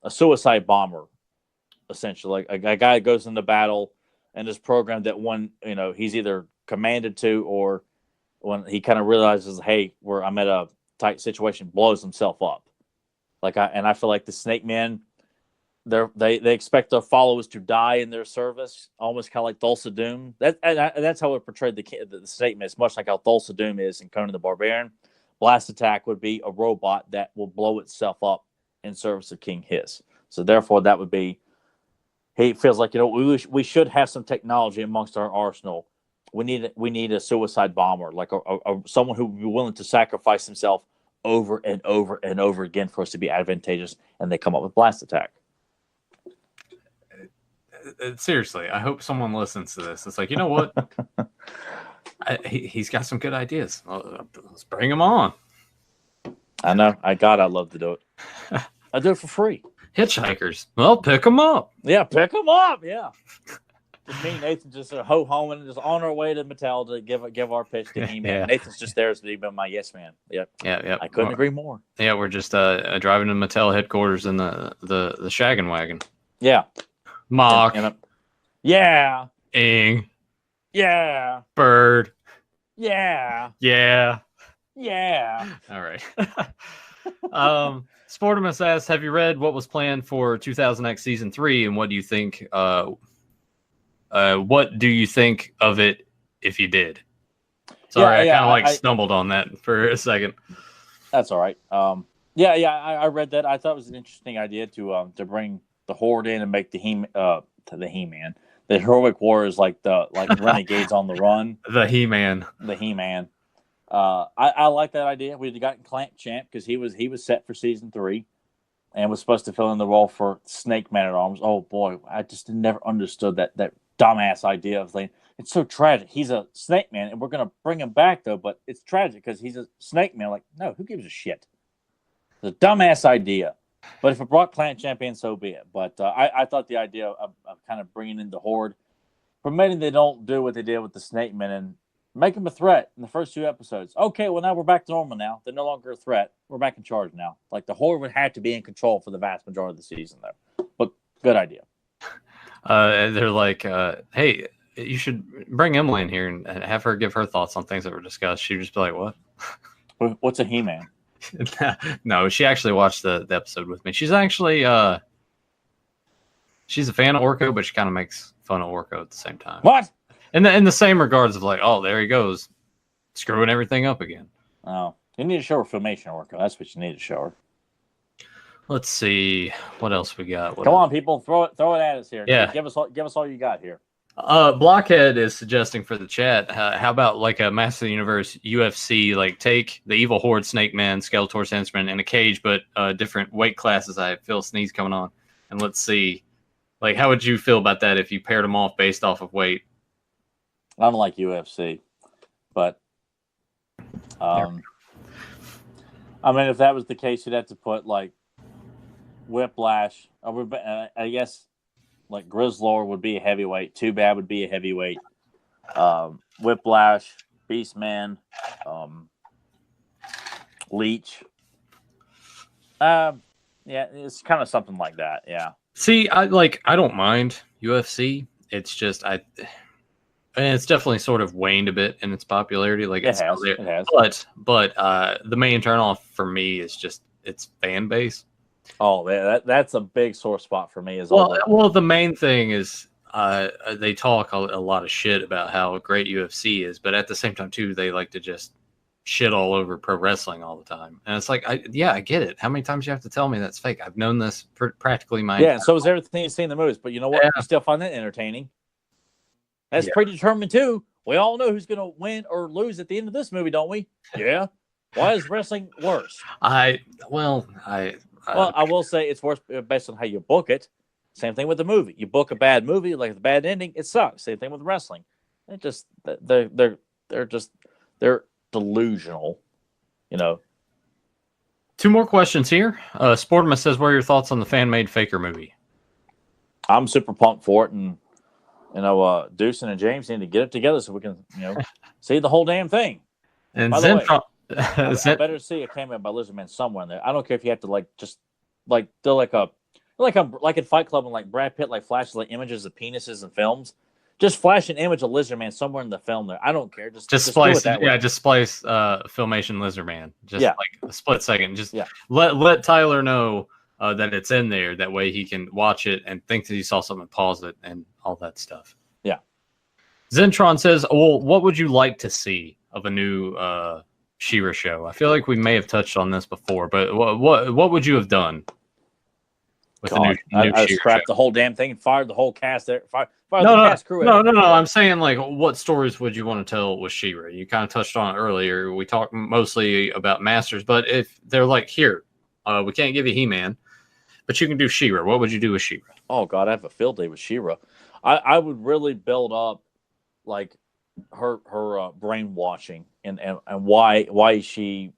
suicide bomber, essentially, like a guy that goes into battle and is programmed that when he's either commanded to, or when he kind of realizes, hey, I'm at a tight situation, blows himself up. I feel like the Snake Men, they expect their followers to die in their service, almost kind of like Thulsa Doom. That's how it portrayed the Snake Men. It's much like how Thulsa Doom is in Conan the Barbarian. Blast Attack would be a robot that will blow itself up in service of King Hiss. So therefore, that would be. He feels like we should have some technology amongst our arsenal. We need a suicide bomber, like someone who would be willing to sacrifice himself over and over and over again for us to be advantageous. And they come up with Blast Attack. Seriously, I hope someone listens to this. It's like, you know what? He's got some good ideas. Let's bring him on. I know. I'd love to do it. I do it for free. Hitchhikers. Well, pick them up. Yeah, pick them up. Yeah. Just me and Nathan just ho-homing, just on our way to Mattel to give our pitch to He-Man. Yeah. Nathan's just there to be my yes man. Yep. Yeah. I couldn't agree more. Yeah, we're just driving to Mattel headquarters in the shaggin' wagon. Yeah. Mock. Yeah. Ing. Yeah. Bird. Yeah. Yeah. Yeah. All right. Sportimus asks, have you read what was planned for 2000X Season 3, and what do you think of it if you did? Sorry, I kind of stumbled on that for a second. That's all right. I read that. I thought it was an interesting idea to bring the Horde in and make the He-Man. The Heroic Warriors like renegades on the run. The He-Man. The He-Man. I like that idea. We'd gotten Clamp Champ because he was set for Season 3 and was supposed to fill in the role for Snake Man at Arms. Oh boy, I just never understood that dumbass idea of thing. It's so tragic. He's a Snake Man and we're gonna bring him back though, but it's tragic because he's a Snake Man. Like, no, who gives a shit? It's a dumbass idea. But if it brought Clan Champion, so be it. But I thought the idea of kind of bringing in the Horde, permitting they don't do what they did with the Snake Men and make them a threat in the first 2 episodes. Okay, well, now we're back to normal now. They're no longer a threat. We're back in charge now. Like, the Horde would have to be in control for the vast majority of the season there. But good idea. They're like, hey, you should bring Emily in here and have her give her thoughts on things that were discussed. She'd just be like, what? What's a He-Man? No, she actually watched the episode with me. She's actually she's a fan of Orko, but she kind of makes fun of Orko at the same time. What? In the same regards of like, oh, there he goes, screwing everything up again. Oh, you need to show her Filmation Orko. That's what you need to show her. Let's see what else we got. Come on, people, throw it at us here. Yeah, give us all you got here. Blockhead is suggesting for the chat. How about like a Master of the Universe UFC? Like take the Evil Horde, Snake Man, Skeletor, Sandman in a cage, but different weight classes. I feel a sneeze coming on, and let's see. Like, how would you feel about that if you paired them off based off of weight? I don't like UFC, but I mean, if that was the case, you'd have to put like Whiplash. I guess like Grizzlord would be a heavyweight. Too Bad would be a heavyweight. Whiplash, Beastman, Leech. Yeah, it's kind of something like that. Yeah. See, I don't mind UFC. It's just and it's definitely sort of waned a bit in its popularity. Like it has. But the main turnoff for me is just its fan base. Oh, that's a big sore spot for me. Well, the main thing is they talk a lot of shit about how great UFC is, but at the same time too, they like to just shit all over pro wrestling all the time. And it's like, I get it. How many times you have to tell me that's fake? I've known this practically my entire life. So is everything you've seen in the movies. But you know what? You still find that entertaining. That's predetermined too. We all know who's going to win or lose at the end of this movie, don't we? Yeah. Why is wrestling worse? I will say it's worse based on how you book it. Same thing with the movie. You book a bad movie, like the bad ending, it sucks. Same thing with wrestling. It just they're delusional, you know. 2 more questions here. Sportimus says, "What are your thoughts on the fan-made Faker movie?" I'm super pumped for it, and Deuce and James need to get it together so we can, see the whole damn thing. And by the way, I better see a cameo by Lizardman somewhere in there. I don't care if you have to do like in Fight Club and like Brad Pitt flashes images of penises and films. Just flash an image of Lizardman somewhere in the film there. I don't care. Just splice it. Yeah, just splice Filmation Lizardman. Just like a split second. Just let Tyler know that it's in there. That way he can watch it and think that he saw something, pause it, and all that stuff. Yeah. Zentron says, "Well, what would you like to see of a new She-Ra show?" I feel like we may have touched on this before, but what would you have done? I scrapped the whole damn thing and fired the whole cast there. Cast crew. No. I'm saying what stories would you want to tell with She-Ra? You kind of touched on it earlier. We talked mostly about Masters, but if they're like, here, we can't give you He-Man, but you can do She-Ra. What would you do with She-Ra? Oh God, I have a field day with She-Ra. I would really build up like her brainwashing and why she.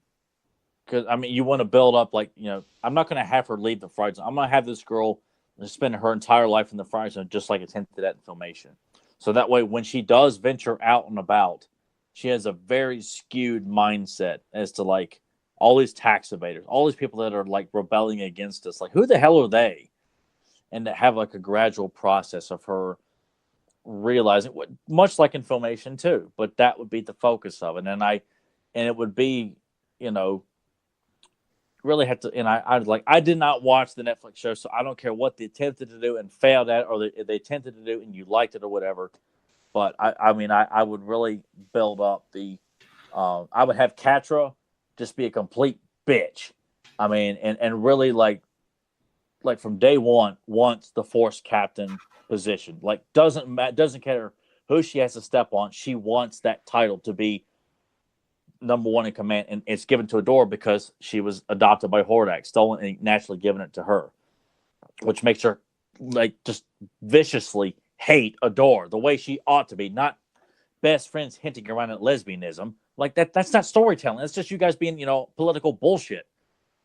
Because, I mean, you want to build up, I'm not going to have her leave the Fright Zone. I'm going to have this girl spend her entire life in the Fright Zone, just like it's hinted at in Filmation. So that way, when she does venture out and about, she has a very skewed mindset as to, all these tax evaders, all these people that are, rebelling against us. Who the hell are they? And to have, a gradual process of her realizing, much like in Filmation, too. But that would be the focus of it. And it would be, really had to, and I did not watch the Netflix show, so I don't care what they attempted to do and failed at, or they attempted to do and you liked it or whatever. But I would really build up I would have Catra just be a complete bitch. I mean, and really like from day one wants the Force captain position. Doesn't care who she has to step on. She wants that title to be number 1 in command, and it's given to Adora because she was adopted by Hordak, stolen and naturally given it to her, which makes her just viciously hate Adora the way she ought to be, not best friends hinting around at lesbianism. That's not storytelling. That's just you guys being political bullshit.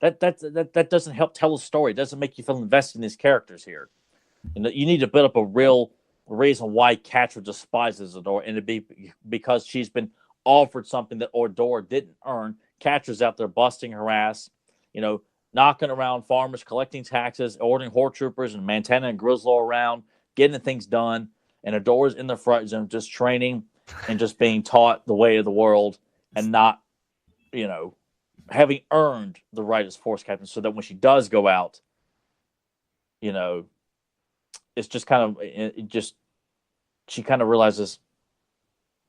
that doesn't help tell a story. It doesn't make you feel invested in these characters here. You need to build up a real reason why Catra despises Adora, and it'd be because she's been offered something that Adora didn't earn. Catra's out there busting her ass, knocking around farmers, collecting taxes, ordering horde troopers and Montana and Grizzlo around, getting things done. And Adora's in the front zone just training and just being taught the way of the world and not, having earned the right as force captain, so that when she does go out, it's just she kind of realizes,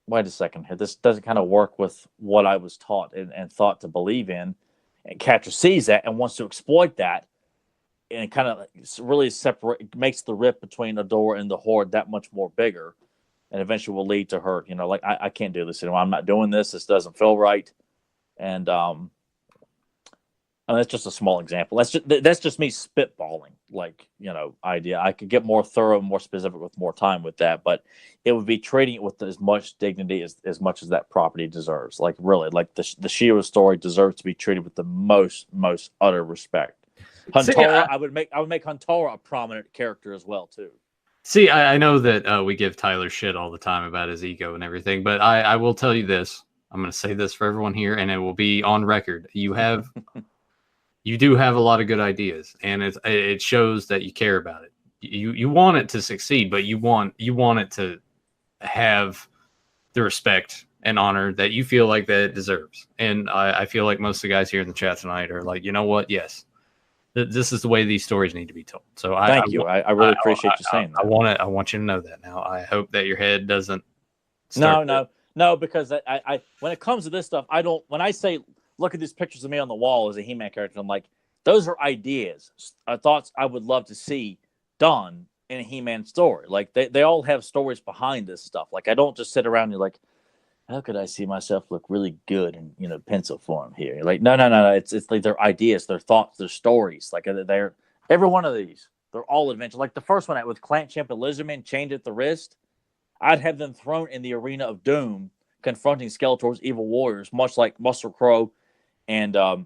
wait a second here, this doesn't kind of work with what I was taught and thought to believe in. And Catra sees that and wants to exploit that, and it kind of really makes the rift between Adora and the Horde that much more bigger, and eventually will lead to her, like, I can't do this anymore. I'm not doing this. This doesn't feel right. And that's just a small example. That's just me spitballing, idea. I could get more thorough, more specific with more time with that, but it would be treating it with as much dignity as much as that property deserves. Like, really, like the She-Ra story deserves to be treated with the most utter respect. Huntara, I would make Huntara a prominent character as well too. See, I know that we give Tyler shit all the time about his ego and everything, but I will tell you this. I'm going to say this for everyone here, and it will be on record. You do have a lot of good ideas, and it shows that you care about it. You want it to succeed, but you want it to have the respect and honor that you feel like that it deserves. And I feel like most of the guys here in the chat tonight are like, you know what? Yes, this is the way these stories need to be told. So thank you. I really appreciate you saying that. I want you to know that. Now, I hope that your head doesn't. No, because I when it comes to this stuff, when I say, look at these pictures of me on the wall as a He-Man character, I'm like, those are ideas, thoughts I would love to see done in a He-Man story. Like, they all have stories behind this stuff. Like, I don't just sit around and you're like, how could I see myself look really good in pencil form here? You're like, no. It's like their ideas, their thoughts, their stories. Like, they're every one of these, they're all adventure. Like the first one with Clank Champ and Lizardman chained at the wrist, I'd have them thrown in the arena of Doom, confronting Skeletor's evil warriors, much like Muscle Crow and I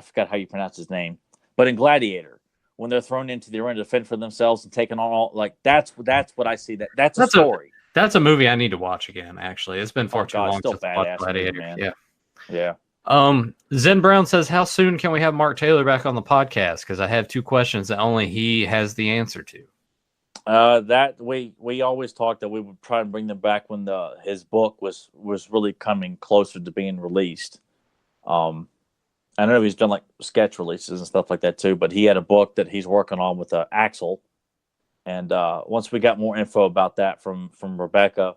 forgot how you pronounce his name, but in Gladiator, when they're thrown into the arena to defend for themselves and taking on all, like, that's what I see. That's a story. That's a movie I need to watch again. Actually, it's been far too long since I watched Gladiator. Movie, man. Yeah. Zen Brown says, how soon can we have Mark Taylor back on the podcast? Because I have two questions that only he has the answer to. That we always talked that we would try and bring them back when his book was really coming closer to being released. I know he's done like sketch releases and stuff like that too, but he had a book that he's working on with Axel. And once we got more info about that from Rebecca,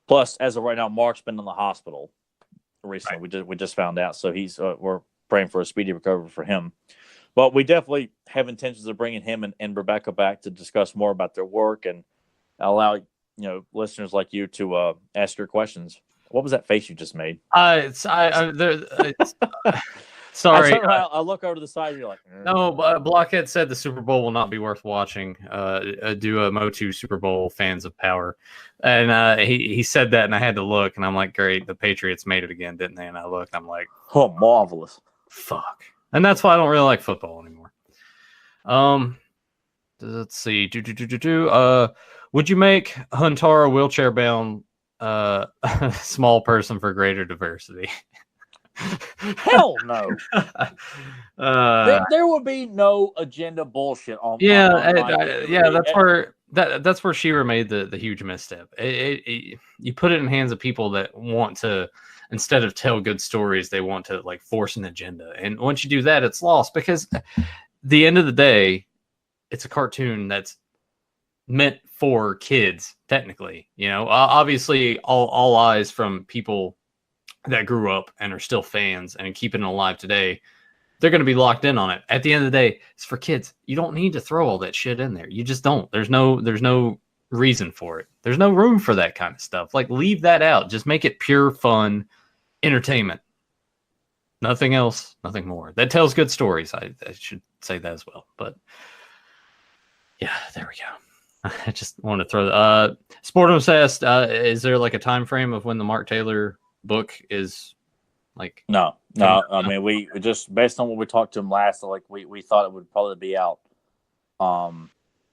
plus as of right now, Mark's been in the hospital recently. Right. We just found out, so we're praying for a speedy recovery for him. But we definitely have intentions of bringing him and Rebecca back to discuss more about their work and allow listeners like you to ask your questions. What was that face you just made? Sorry. I look over to the side and you're like, no, Blockhead said the Super Bowl will not be worth watching. Do a MOTU Super Bowl fans of power. And he said that, and I had to look, and I'm like, great, the Patriots made it again, didn't they? And I looked, I'm like, oh, marvelous. Fuck. And that's why I don't really like football anymore. Let's see. Would you make Huntara wheelchair bound small person for greater diversity? Hell no. There would be no agenda bullshit on. That's where She-Ra made the huge misstep. You put it in hands of people that want to, instead of tell good stories, they want to like force an agenda. And once you do that, it's lost, because at the end of the day, it's a cartoon that's meant for kids, technically. Obviously all eyes from people that grew up and are still fans and keeping it alive today, they're going to be locked in on it. At the end of the day, it's for kids. You don't need to throw all that shit in there. You just don't. There's no reason for it. There's no room for that kind of stuff. Like, leave that out. Just make it pure fun entertainment. Nothing else, nothing more. That tells good stories. I should say that as well. But yeah, there we go. I just wanted to throw Sportum says, is there like a time frame of when the Mark Taylor book is Like, No. I mean, we just based on what we talked to him last, like we thought it would probably be out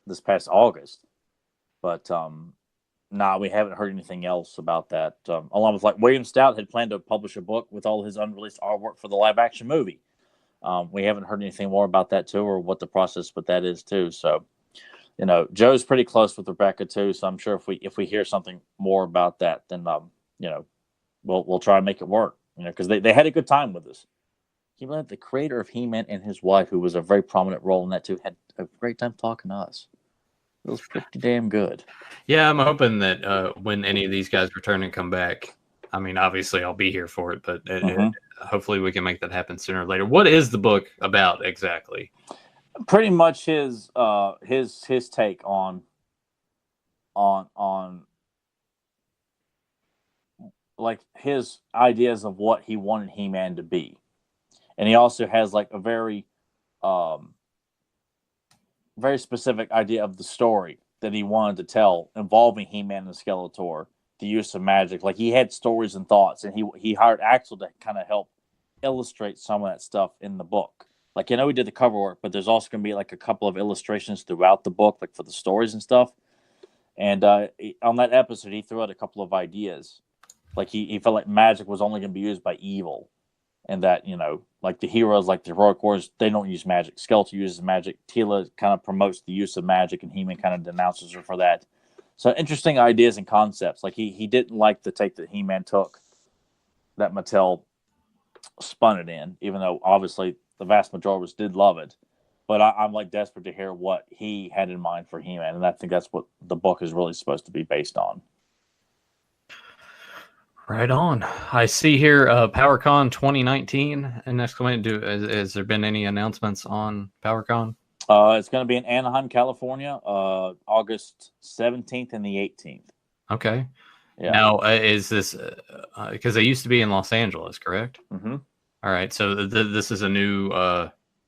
this past August, but we haven't heard anything else about that. Along with, like, William Stout had planned to publish a book with all his unreleased artwork for the live action movie. We haven't heard anything more about that too, or what the process with that is too. So, Joe's pretty close with Rebecca too. So I'm sure if we hear something more about that, then we'll try and make it work. Because they had a good time with us. The creator of He-Man and his wife, who was a very prominent role in that too, had a great time talking to us. It was pretty damn good. Yeah, I'm hoping that when any of these guys return and come back, I mean, obviously I'll be here for it, but hopefully we can make that happen sooner or later. What is the book about exactly? Pretty much his take on like his ideas of what he wanted He-Man to be. And he also has like a very very specific idea of the story that he wanted to tell involving He-Man and Skeletor, the use of magic. Like, he had stories and thoughts, and he hired Axel to kind of help illustrate some of that stuff in the book. Like, he did the cover work, but there's also going to be like a couple of illustrations throughout the book, like for the stories and stuff. And on that episode, he threw out a couple of ideas. Like, he felt like magic was only going to be used by evil. And that, like the heroes, like the heroic warriors, they don't use magic. Skeletor uses magic. Tila kind of promotes the use of magic, and He-Man kind of denounces her for that. So interesting ideas and concepts. Like, he didn't like the take that He-Man took that Mattel spun it in, even though obviously the vast majority of us did love it. But I'm like desperate to hear what he had in mind for He-Man, and I think that's what the book is really supposed to be based on. Right on. I see here PowerCon 2019 and exclamation. Has there been any announcements on PowerCon? It's going to be in Anaheim, California, August 17th and the 18th. Okay. Yeah. Now, is this because they used to be in Los Angeles, correct? Mm-hmm. All right. So this is a new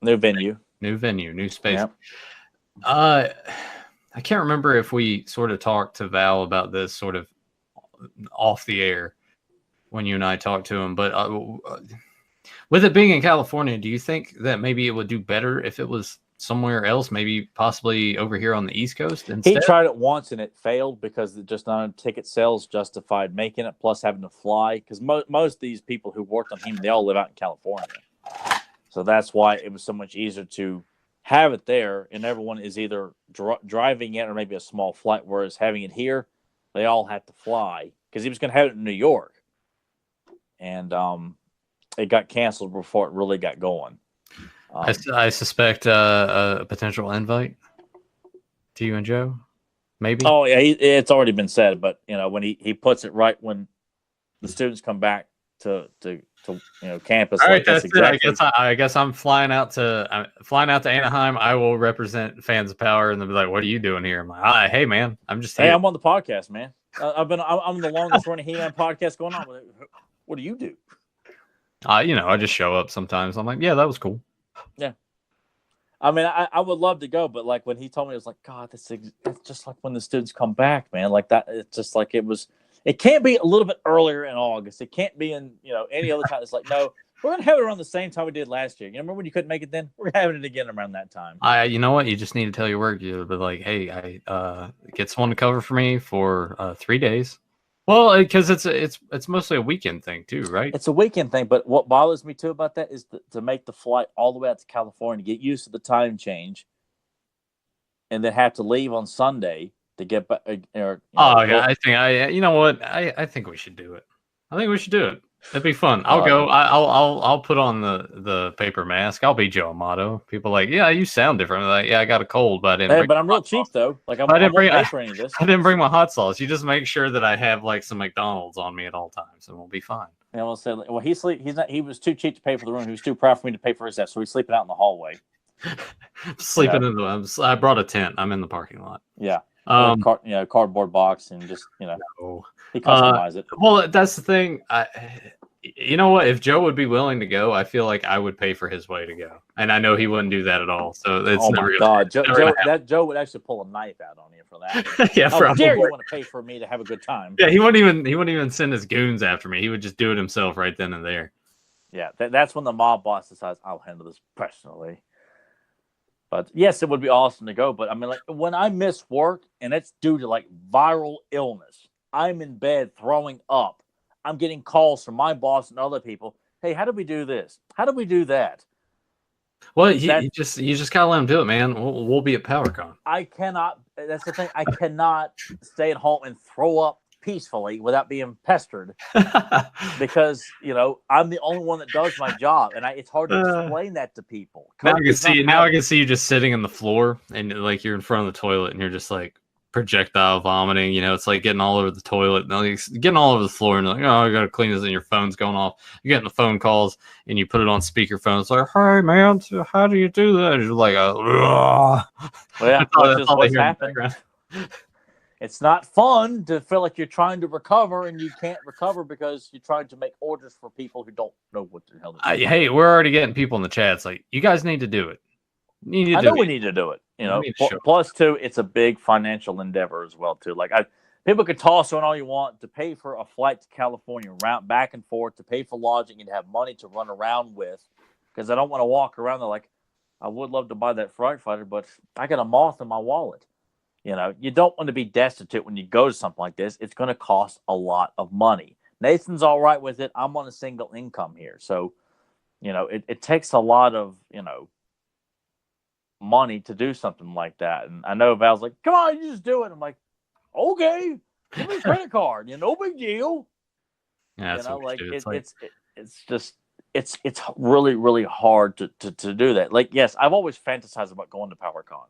venue, new space. Yep. I can't remember if we sort of talked to Val about this sort of off the air when you and I talked to him, but with it being in California, do you think that maybe it would do better if it was somewhere else, maybe possibly over here on the East Coast instead? He tried it once and it failed because just not ticket sales justified making it, plus having to fly. Because most of these people who worked on him, they all live out in California. So that's why it was so much easier to have it there, and everyone is either driving it or maybe a small flight, whereas having it here, they all had to fly because he was going to have it in New York. And it got canceled before it really got going. I suspect a potential invite to you and Joe, maybe. Oh yeah, it's already been said, but when he puts it right when the students come back to campus. All right, that's exactly. it. I guess I'm flying out to Anaheim. I will represent Fans of Power, and they'll be like, "What are you doing here?" I'm like, "Hey man, I'm just here." Hey, I'm on the podcast, man. I'm the longest running He-Man podcast going on. What do you do? I just show up sometimes. I'm like, yeah, that was cool. Yeah. I mean, I would love to go, but like when he told me, it was like, God, that's just like when the students come back, man. Like that, it's just like it can't be a little bit earlier in August. It can't be in, any other time. It's like, no, we're going to have it around the same time we did last year. Remember when you couldn't make it then? We're having it again around that time. You know what? You just need to tell your work. You'll be like, hey, I get someone to cover for me for 3 days. Well, because it's mostly a weekend thing too, right? It's a weekend thing, but what bothers me too about that is to make the flight all the way out to California, get used to the time change, and then have to leave on Sunday to get back. I think you know what? I think we should do it. I think we should do it. It'd be fun. I'll go. I'll put on the paper mask. I'll be Joe Amato. People are like, yeah, you sound different. I'm like, yeah, I got a cold, but I didn't. Hey, but I'm real cheap though. Like I didn't bring my hot sauce. You just make sure that I have like some McDonald's on me at all times, and we'll be fine. Yeah, he was too cheap to pay for the room. He was too proud for me to pay for his desk, so he's sleeping out in the hallway. Sleeping in the. I brought a tent. I'm in the parking lot. Yeah. Cardboard box and just he customized it. Well, that's the thing. You know what? If Joe would be willing to go, I feel like I would pay for his way to go, and I know he wouldn't do that at all. So it's never God, Joe would actually pull a knife out on you for that. Yeah, how dare you want to pay for me to have a good time? Yeah, he wouldn't even send his goons after me. He would just do it himself right then and there. Yeah, that's when the mob boss decides I'll handle this personally. But yes, it would be awesome to go. But I mean, like when I miss work and it's due to like viral illness, I'm in bed throwing up. I'm getting calls from my boss and other people. Hey, how do we do this? How do we do that? Well, you just gotta let them do it, man. We'll be at PowerCon. I cannot. That's the thing. I cannot stay at home and throw up peacefully without being pestered because I'm the only one that does my job, and it's hard to explain that to people. Now I can see. Now I can see you just sitting on the floor and like you're in front of the toilet and you're just like projectile vomiting. It's like getting all over the toilet, like, getting all over the floor, and like, oh, I gotta clean this, and your phone's going off. You're getting the phone calls, and you put it on speakerphone. It's like, hey man, how do you do that? And you're like, well, yeah, what's happened. It's not fun to feel like you're trying to recover and you can't recover because you're trying to make orders for people who don't know what the hell they're doing. Hey, we're already getting people in the chat. It's like, you guys need to do it. I know we need to do it. Plus, too, it's a big financial endeavor as well, too. Like, people could toss on all you want to pay for a flight to California, round back and forth, to pay for lodging and have money to run around with. Because I don't want to walk around there like, I would love to buy that Fright Fighter, but I got a moth in my wallet. You don't want to be destitute when you go to something like this. It's going to cost a lot of money. Nathan's all right with it. I'm on a single income here. So, it takes a lot of, money to do something like that. And I know Val's like, come on, you just do it. I'm like, okay, give me a credit card. No big deal. Yeah, it's really, really hard to do that. Like, yes, I've always fantasized about going to PowerCon.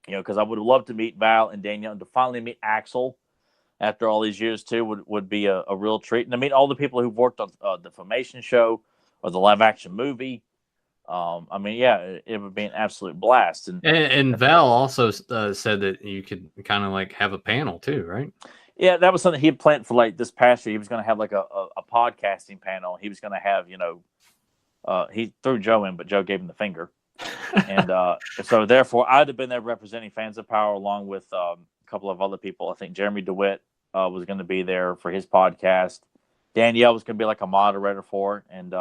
Because I would love to meet Val and Danielle, and to finally meet Axel after all these years too would be a real treat. And to meet all the people who've worked on the Filmation show or the live action movie. It would be an absolute blast. And Val also said that you could kind of like have a panel too, right? Yeah, that was something he had planned for like this past year. He was going to have like a podcasting panel. He was going to have, he threw Joe in, but Joe gave him the finger. And so therefore I'd have been there representing Fans of Power along with a couple of other people. I think Jeremy DeWitt was going to be there for his podcast. Danielle was going to be like a moderator for it, and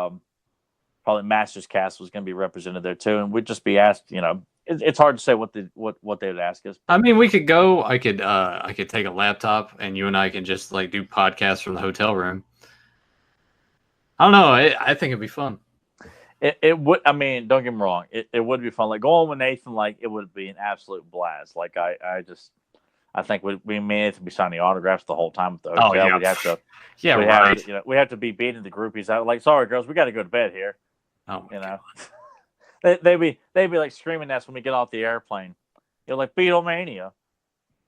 probably Masters Cast was going to be represented there too. And we'd just be asked, it's hard to say what they would ask us. I mean, we could go. I could take a laptop and you and I can just like do podcasts from the hotel room. I don't know. I think it'd be fun. It would. I mean, don't get me wrong. It would be fun. Like going with Nathan, like it would be an absolute blast. Like I think we may have to be signing autographs the whole time at the hotel. Oh, yeah. We'd have to. Yeah, right. We have to be beating the groupies out. Like, sorry, girls, we got to go to bed here. Oh, they'd be like screaming at us when we get off the airplane. Like Beatlemania.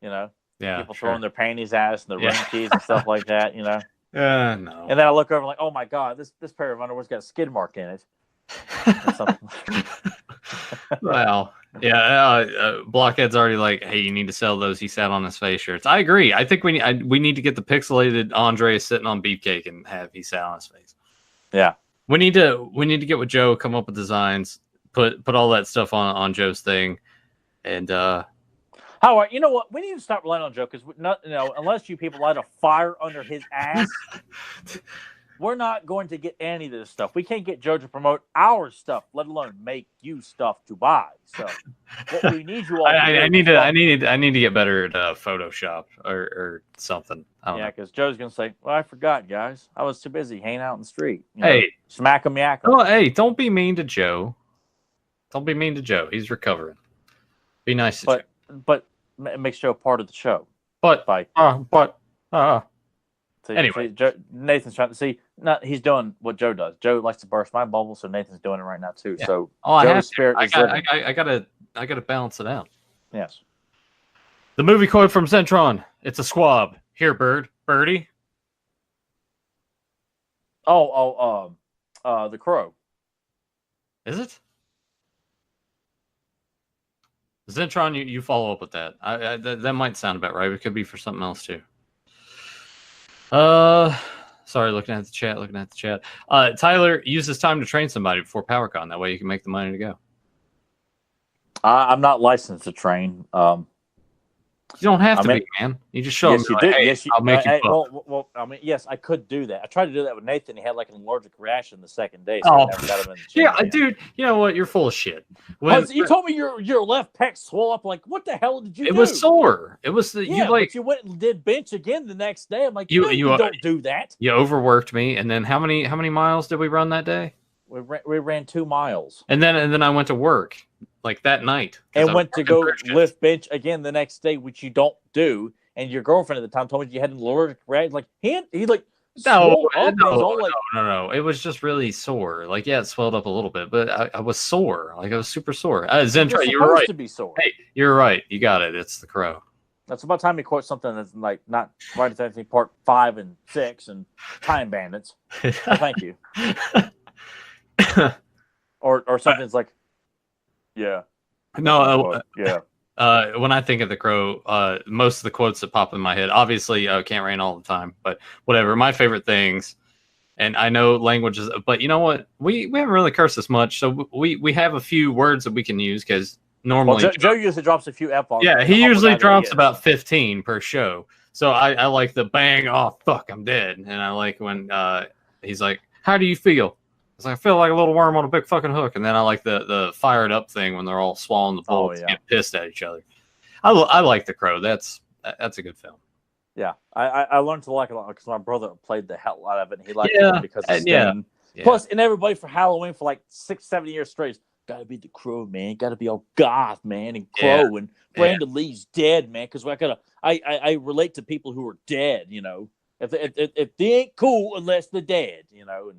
Yeah. People throwing their panties at us and their ring keys and stuff like that. No. And then I look over like, oh my god, this pair of underwear's got a skid mark in it. Well, yeah, Blockhead's already like, hey, you need to sell those He Sat on His Face shirts. I agree. I think we need to get the pixelated Andre sitting on Beefcake and have He Sat on His Face. Yeah, we need to get with Joe, come up with designs, put all that stuff on Joe's thing, and Howard, you know what? We need to stop relying on Joe because unless you people light a fire under his ass. We're not going to get any of this stuff. We can't get Joe to promote our stuff, let alone make you stuff to buy. So, what we need you all. I need to get better at Photoshop or something. Yeah, because Joe's gonna say, "Well, I forgot, guys. I was too busy hanging out in the street." Hey, smack him, yak him. Oh, hey, don't be mean to Joe. Don't be mean to Joe. He's recovering. Be nice to Joe. But it makes Joe part of the show. Anyway, Nathan's trying to see. No, he's doing what Joe does. Joe likes to burst my bubble, so Nathan's doing it right now too. Yeah. So Joe's spirit is living. I gotta balance it out. Yes. The movie quote from Zentron. It's a squab. Here, birdie. The Crow. Is it? Zentron, you follow up with that. That might sound about right. It could be for something else too. Sorry, looking at the chat. Tyler, use this time to train somebody before PowerCon. That way you can make the money to go. I'm not licensed to train. You don't have to be, man. You just show yes, them. you Like, do. hey, Yes, you. I'll make you. Well, I mean, yes, I could do that. I tried to do that with Nathan. He had like an allergic reaction the second day, so I never got him in the gym. Yeah, again. dude. You know what? You're full of shit. When You told me your left pec swole up. Like, what the hell did you do? It was sore. It was but you went and did bench again the next day. I'm like, you don't do that. You overworked me, and then how many miles did we run that day? We ran 2 miles, and then I went to work like that night and went to go lift bench again the next day, which you don't do. And your girlfriend at the time told me you had an allergic reaction. Like he like no, no. It was just really sore. Like, yeah, it swelled up a little bit, but I was sore. Like, I was super sore. Zentra, you were right. To be sore. Hey, you're right. You got it. It's the crow. That's about time you quote something that's like not right at anything part 5 and 6 and Time Bandits. So thank you. or something's like, yeah. No, yeah. When I think of the crow, most of the quotes that pop in my head, obviously, can't rain all the time, but whatever. My favorite things, and I know languages, but you know what? We haven't really cursed this much, so we have a few words that we can use because normally Joe usually drops a few F-bombs. Yeah, he usually drops about 15 per show. So I like the bang, oh fuck, I'm dead, and I like when he's like, "How do you feel?" It's like, I feel like a little worm on a big fucking hook. And then I like the fired up thing when they're all swallowing the bullets and get pissed at each other. I like The Crow. That's a good film. Yeah, I learned to like it a lot because my brother played the hell out of it. And he liked it because of Sting. Yeah. Plus, and everybody for Halloween for like 6-7 years straight, gotta be The Crow, man. Gotta be all goth, man, and Crow and Brandon Lee's dead, man. Because I relate to people who are dead, you know. If they ain't cool unless they're dead, you know.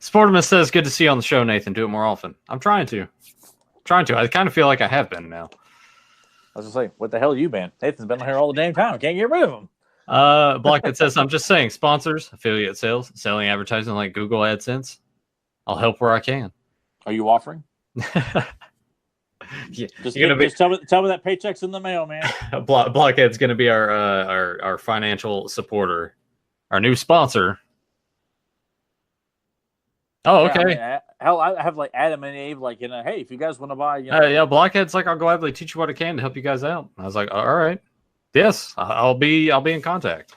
Sportimus says, "Good to see you on the show, Nathan. Do it more often." I'm trying to. I kind of feel like I have been now. I was gonna say, what the hell you been? Nathan's been here all the damn time. Can't get rid of him. Blockhead says, "I'm just saying, sponsors, affiliate sales, selling advertising like Google AdSense. I'll help where I can." Are you offering? Yeah, just tell me that paycheck's in the mail, man. Blockhead's going to be our financial supporter, our new sponsor. Oh, okay. I mean, hell, I have like Adam and Eve, like, you know, hey, if you guys want to buy, you know. Yeah, Blockhead's like, I'll gladly teach you what I can to help you guys out. I was like, all right, yes, I'll be in contact.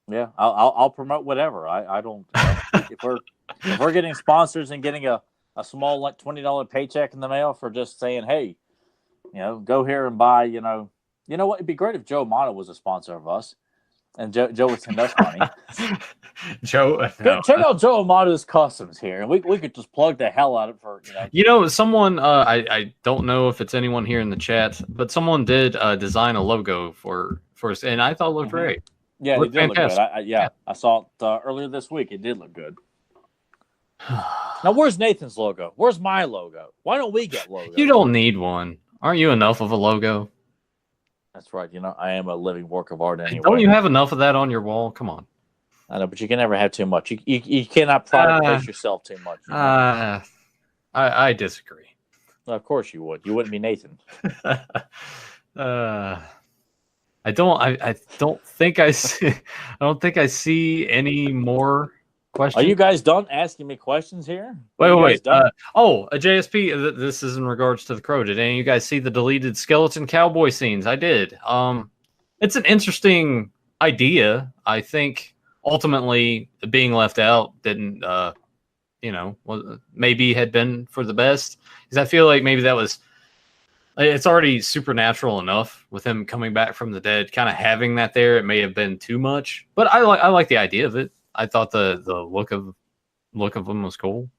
Yeah, I'll promote whatever. I don't. If we're getting sponsors and getting a small like $20 paycheck in the mail for just saying, hey, you know, go here and buy, you know what? It'd be great if Joe MOTU was a sponsor of us, and Joe would send us money. Joe, check out Joe MOTU's Customs here, and we could just plug the hell out of it for someone. I don't know if it's anyone here in the chat, but someone did design a logo for us, and I thought it looked great. Yeah, it did look good. I saw it earlier this week. It did look good. Now, where's Nathan's logo? Where's my logo? Why don't we get logos? You don't need one. Aren't you enough of a logo? That's right. You know, I am a living work of art anyway. Don't you have enough of that on your wall? Come on. I know, but you can never have too much. You cannot product place yourself too much. You know? I disagree. Well, of course you would. You wouldn't be Nathan. I don't think I see any more questions. Are you guys done asking me questions here? Wait. A JSP. This is in regards to The Crow. Did any of you guys see the deleted skeleton cowboy scenes? I did. It's an interesting idea. I think ultimately being left out didn't, maybe had been for the best. Because I feel like maybe that was. It's already supernatural enough with him coming back from the dead. Kind of having that there, it may have been too much. But I like the idea of it. I thought the look of him was cool.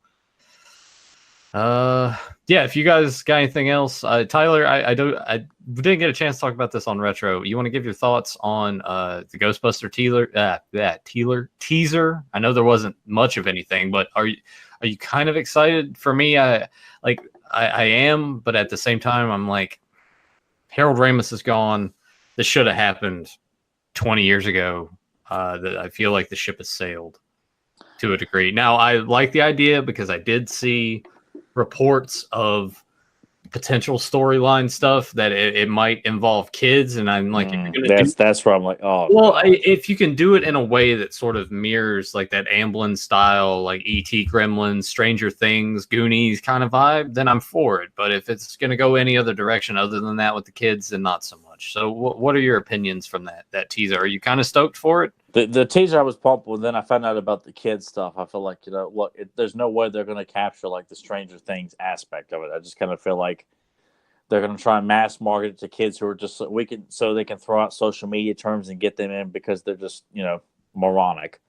If you guys got anything else, Tyler, I didn't get a chance to talk about this on Retro. You want to give your thoughts on the Ghostbuster teaser? I know there wasn't much of anything, but are you kind of excited? For me, I am, but at the same time, I'm like, Harold Ramis is gone. This should have happened 20 years ago. That I feel like the ship has sailed to a degree. Now, I like the idea because I did see reports of potential storyline stuff that it might involve kids, and I'm like, if you're gonna that's where I'm like, oh, well, if you can do it in a way that sort of mirrors like that Amblin style, like E.T., Gremlins, Stranger Things, Goonies kind of vibe, then I'm for it. But if it's going to go any other direction other than that with the kids, then not so much. So what are your opinions from that teaser? Are you kind of stoked for it? The teaser I was pumped with, then I found out about the kids stuff. I feel like, look, there's no way they're going to capture like the Stranger Things aspect of it. I just kind of feel like they're going to try and mass market it to kids who are just so they can throw out social media terms and get them in because they're just moronic.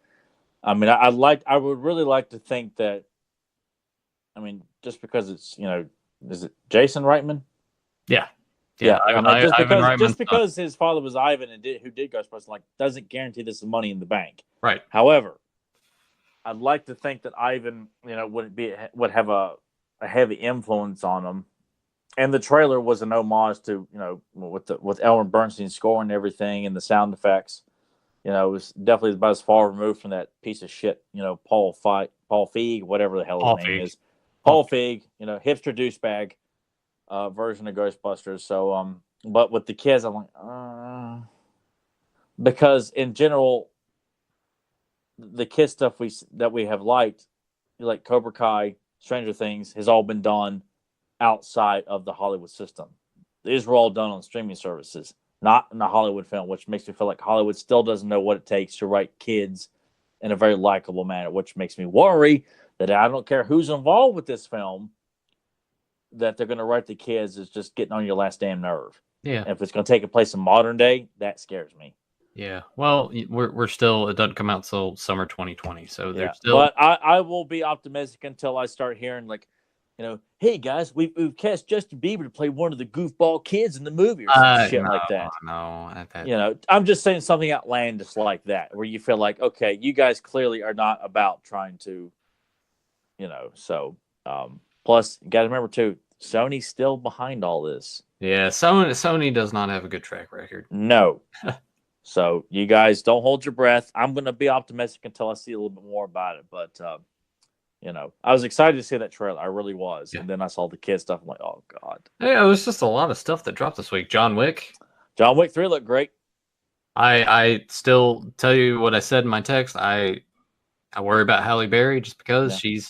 I mean, I would really like to think that. I mean, just because it's is it Jason Reitman? Yeah. I mean, just because his father was Ivan and who did Ghostbusters, like, doesn't guarantee this is money in the bank. Right. However, I'd like to think that Ivan, would have a heavy influence on him. And the trailer was an homage to, with Elmer Bernstein's score and everything and the sound effects. It was definitely about as far removed from that piece of shit, Paul Feig, whatever the hell his name is. Paul Feig, hipster douchebag version of Ghostbusters. So, but with the kids, I'm like, because in general, the kids stuff that we have liked, like Cobra Kai, Stranger Things, has all been done outside of the Hollywood system. These were all done on streaming services, not in a Hollywood film, which makes me feel like Hollywood still doesn't know what it takes to write kids in a very likable manner, which makes me worry that I don't care who's involved with this film, that they're going to write the kids is just getting on your last damn nerve. Yeah. And if it's going to take a place in modern day, that scares me. Yeah. Well, we're still, it doesn't come out till summer 2020. So there's still. But I will be optimistic until I start hearing like, hey guys, we've cast Justin Bieber to play one of the goofball kids in the movie or some shit like that. No, I'm just saying something outlandish like that, where you feel like, okay, you guys clearly are not about trying to, So, plus, you got to remember too, Sony's still behind all this. Yeah, Sony does not have a good track record. No. So you guys don't hold your breath. I'm going to be optimistic until I see a little bit more about it, but. I was excited to see that trailer. I really was. Yeah. And then I saw the kid stuff. I'm like, oh, God. Yeah, it was just a lot of stuff that dropped this week. John Wick 3 looked great. I still tell you what I said in my text. I worry about Halle Berry just because she's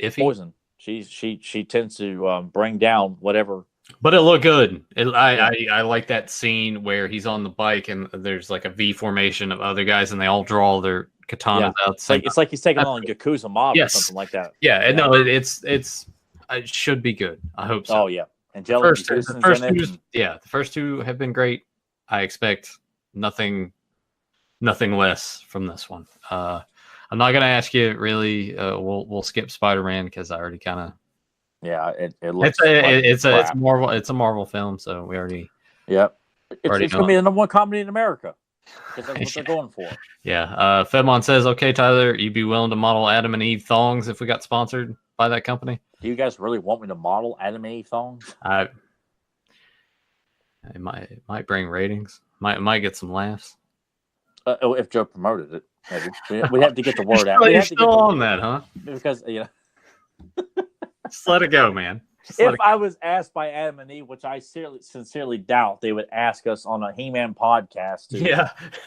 iffy. Poison. She tends to bring down whatever. But it looked good. I like that scene where he's on the bike and there's like a V formation of other guys and they all draw their katanas out. It's like he's taking on Yakuza Mob or something like that. Yeah, no, it should be good. I hope so. Oh yeah, and the first two have been great. I expect nothing less from this one. I'm not gonna ask you really. We'll skip Spider-Man because I already kind of. Yeah, it looks. It's a Marvel. It's a Marvel film, so we already. Yep, it's gonna be the number one comedy in America. Because that's what they're going for. Yeah. Fedmon says, okay, Tyler, you'd be willing to model Adam and Eve thongs if we got sponsored by that company? Do you guys really want me to model Adam and Eve thongs? It might bring ratings. Might get some laughs. If Joe promoted it, maybe. We have to get the word out. You're still on that, huh? Because, Just let it go, man. If I was asked by Adam and Eve, which I sincerely doubt they would ask us on a He-Man podcast.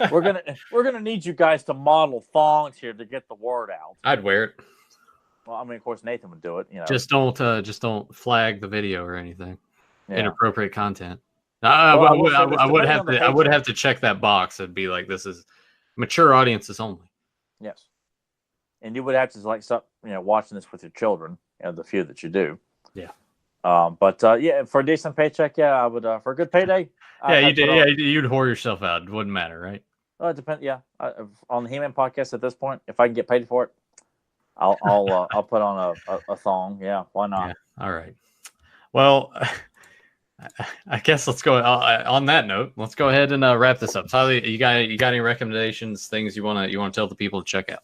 We're gonna need you guys to model thongs here to get the word out. I'd wear it. Well, I mean, of course, Nathan would do it. Just don't flag the video or anything. Yeah. Inappropriate content. I would have to check that box. It'd be like, this is mature audiences only. Yes, and you would have to stop watching this with your children. The few that you do. Yeah. But for a decent paycheck, I would. For a good payday, you'd whore yourself out. It wouldn't matter, right? It depends. Yeah, on the He-Man podcast at this point, if I can get paid for it, I'll put on a thong. Yeah, why not? Yeah. All right. Well, I guess let's go on that note. Let's go ahead and wrap this up. Tyler, you got any recommendations? Things you want to tell the people to check out?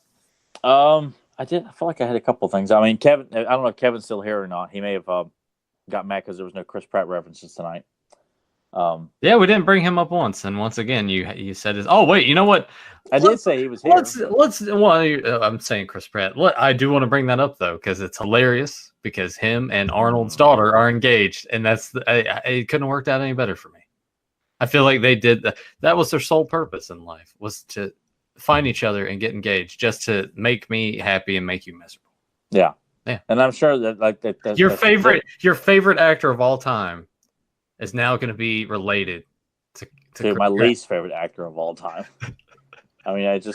I feel like I had a couple of things. I mean, Kevin. I don't know if Kevin's still here or not. He may have got mad because there was no Chris Pratt references tonight. Yeah, we didn't bring him up once, and once again, you said his. Oh wait, you know what? I did say he was here. Let's. Well, I'm saying Chris Pratt. I do want to bring that up though because it's hilarious because him and Arnold's daughter are engaged, and it couldn't have worked out any better for me. I feel like they did that was their sole purpose in life was to find each other and get engaged, just to make me happy and make you miserable. Yeah, yeah. And I'm sure that your favorite actor of all time is now going to be related to my least favorite actor of all time. I mean, you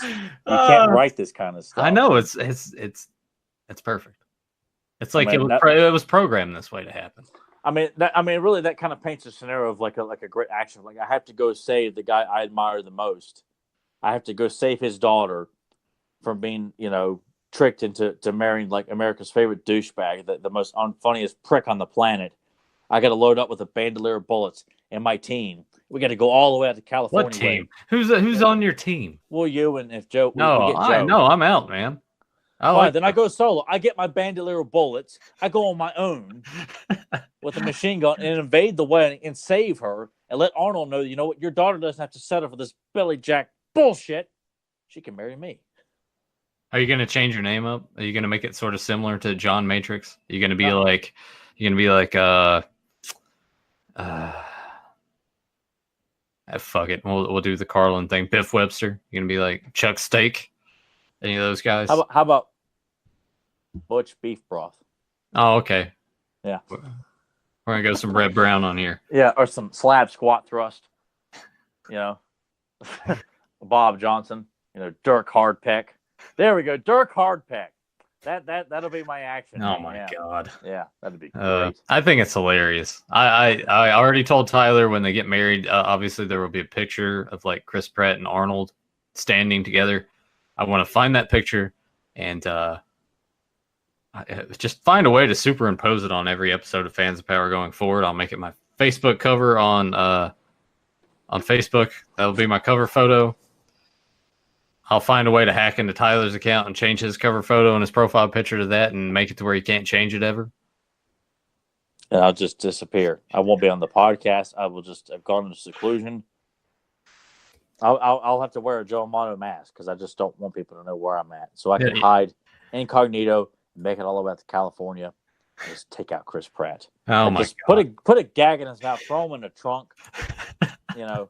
can't write this kind of stuff. I know it's perfect. It's like it was programmed this way to happen. I mean, really, that kind of paints a scenario of like a great action. Like, I have to go save the guy I admire the most. I have to go save his daughter from being, tricked into marrying like America's favorite douchebag, the most unfunniest prick on the planet. I got to load up with a bandolier of bullets and my team. We got to go all the way out to California. What team? Who's on your team? Well, you and if Joe. No, I'm out, man. Then I go solo. I get my bandolier of bullets. I go on my own with a machine gun and invade the wedding and save her and let Arnold know, you know what, your daughter doesn't have to settle for this Billy Jack bullshit. She can marry me. Are you going to change your name up? Are you going to make it sort of similar to John Matrix? Are you going to be fuck it. We'll do the Carlin thing. Biff Webster. You're going to be like Chuck Steak? Any of those guys? How about Butch Beef Broth? Oh, okay. Yeah. We're going to go some Red Brown on here. Yeah, or some slab squat thrust. Bob Johnson. Dirk Hardpeck. There we go. Dirk Hardpeck. That'll be my action. Oh my God. Yeah, that'd be great. I think it's hilarious. I already told Tyler when they get married, obviously there will be a picture of like Chris Pratt and Arnold standing together. I want to find that picture and just find a way to superimpose it on every episode of Fans of Power going forward. I'll make it my Facebook cover on Facebook. That'll be my cover photo. I'll find a way to hack into Tyler's account and change his cover photo and his profile picture to that and make it to where he can't change it ever. And I'll just disappear. I won't be on the podcast. I will just have gone into seclusion. I'll have to wear a Joe Amato mask because I just don't want people to know where I'm at. So I can hide incognito and make it all the way out to California and just take out Chris Pratt. Oh, my God. Put a gag in his mouth, throw him in the trunk, throw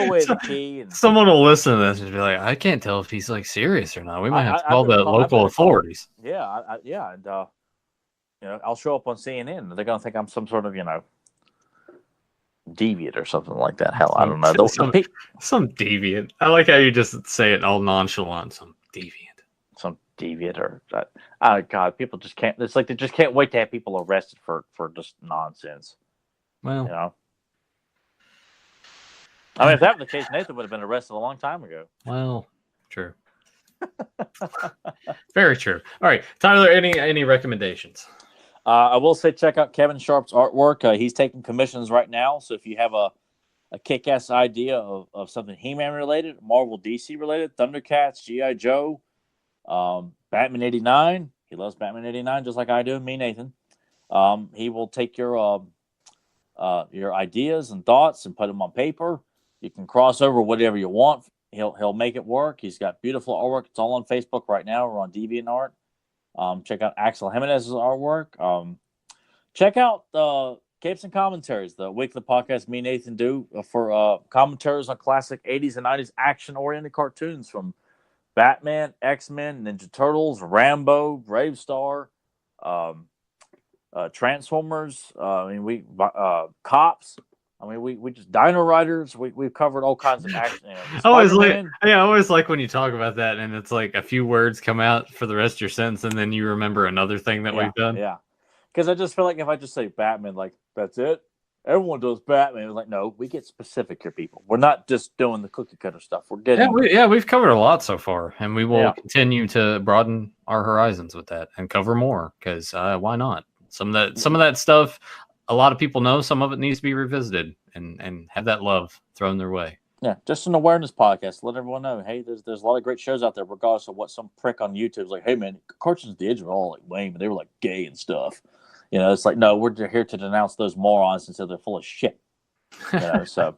away the key. And someone will listen to this and be like, I can't tell if he's like serious or not. We might have to call the local authorities. Yeah, and I'll show up on CNN and they're gonna think I'm some sort of deviant or something like that. Hell, I don't know. Some deviant. I like how you just say it all nonchalant. Some deviant or God, people just can't. It's like they just can't wait to have people arrested for just nonsense. Well, I mean, if that were the case, Nathan would have been arrested a long time ago. Well, true. Very true. All right, Tyler, any recommendations? I will say check out Kevin Sharp's artwork. He's taking commissions right now. So if you have a kick-ass idea of something He-Man related, Marvel DC related, Thundercats, G.I. Joe, Batman 89. He loves Batman 89 just like I do, me, Nathan. He will take your ideas and thoughts and put them on paper. You can cross over whatever you want. He'll make it work. He's got beautiful artwork. It's all on Facebook right now. We're on DeviantArt. Check out Axel Jimenez's artwork. Check out Capes and Commentaries, the weekly podcast me and Nathan do for commentaries on classic 80s and 90s action-oriented cartoons from Batman, X-Men, Ninja Turtles, Rambo, Brave Star, Transformers. Cops. I mean, we just Dino Riders. We've covered all kinds of action. I always like when you talk about that, and it's like a few words come out for the rest of your sentence, and then you remember another thing that we've done. Yeah, because I just feel like if I just say Batman, like that's it. Everyone does Batman. It's like, no, we get specific here, people. We're not just doing the cookie cutter stuff. We're getting we've covered a lot so far, and we will continue to broaden our horizons with that and cover more because why not? Some of that stuff. A lot of people know some of it needs to be revisited and have that love thrown their way. Yeah, just an awareness podcast. Let everyone know, hey, there's a lot of great shows out there, regardless of what some prick on YouTube is like. Hey, man, Cartoons at the Edge were all like lame, and they were like gay and stuff. It's like, no, we're here to denounce those morons and say they're full of shit. So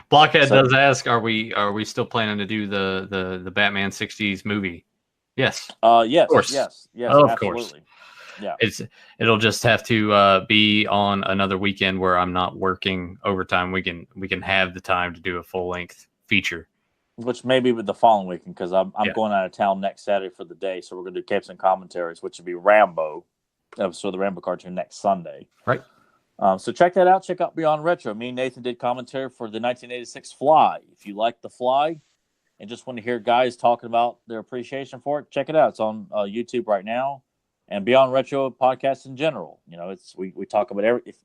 Blockhead does ask, are we still planning to do the Batman 60s movie? Yes. Yes. Of course. Yes. Of Absolutely. Course. Yeah. It'll just have to be on another weekend where I'm not working overtime. We can have the time to do a full length feature. Which may be with the following weekend, because I'm going out of town next Saturday for the day, so we're going to do Capes and Commentaries, which would be Rambo, episode of the Rambo cartoon next Sunday. Right. So check that out. Check out Beyond Retro. Me and Nathan did commentary for the 1986 Fly. If you like the Fly and just want to hear guys talking about their appreciation for it, check it out. It's on YouTube right now. And Beyond Retro podcast in general. It's we talk about if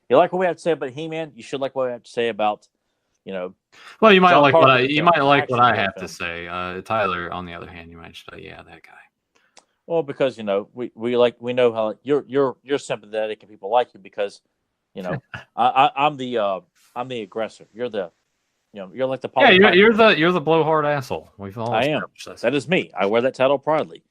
you like what we have to say about He-Man, you should like what we have to say about. Well, you might John like Carpenter what I have film. to say. Tyler, on the other hand, you might say, yeah, that guy. Well, because we know how you're sympathetic and people like you because I'm the aggressor. You're the you're like the you're the blowhard asshole. We've all I am. That is me. I wear that title proudly.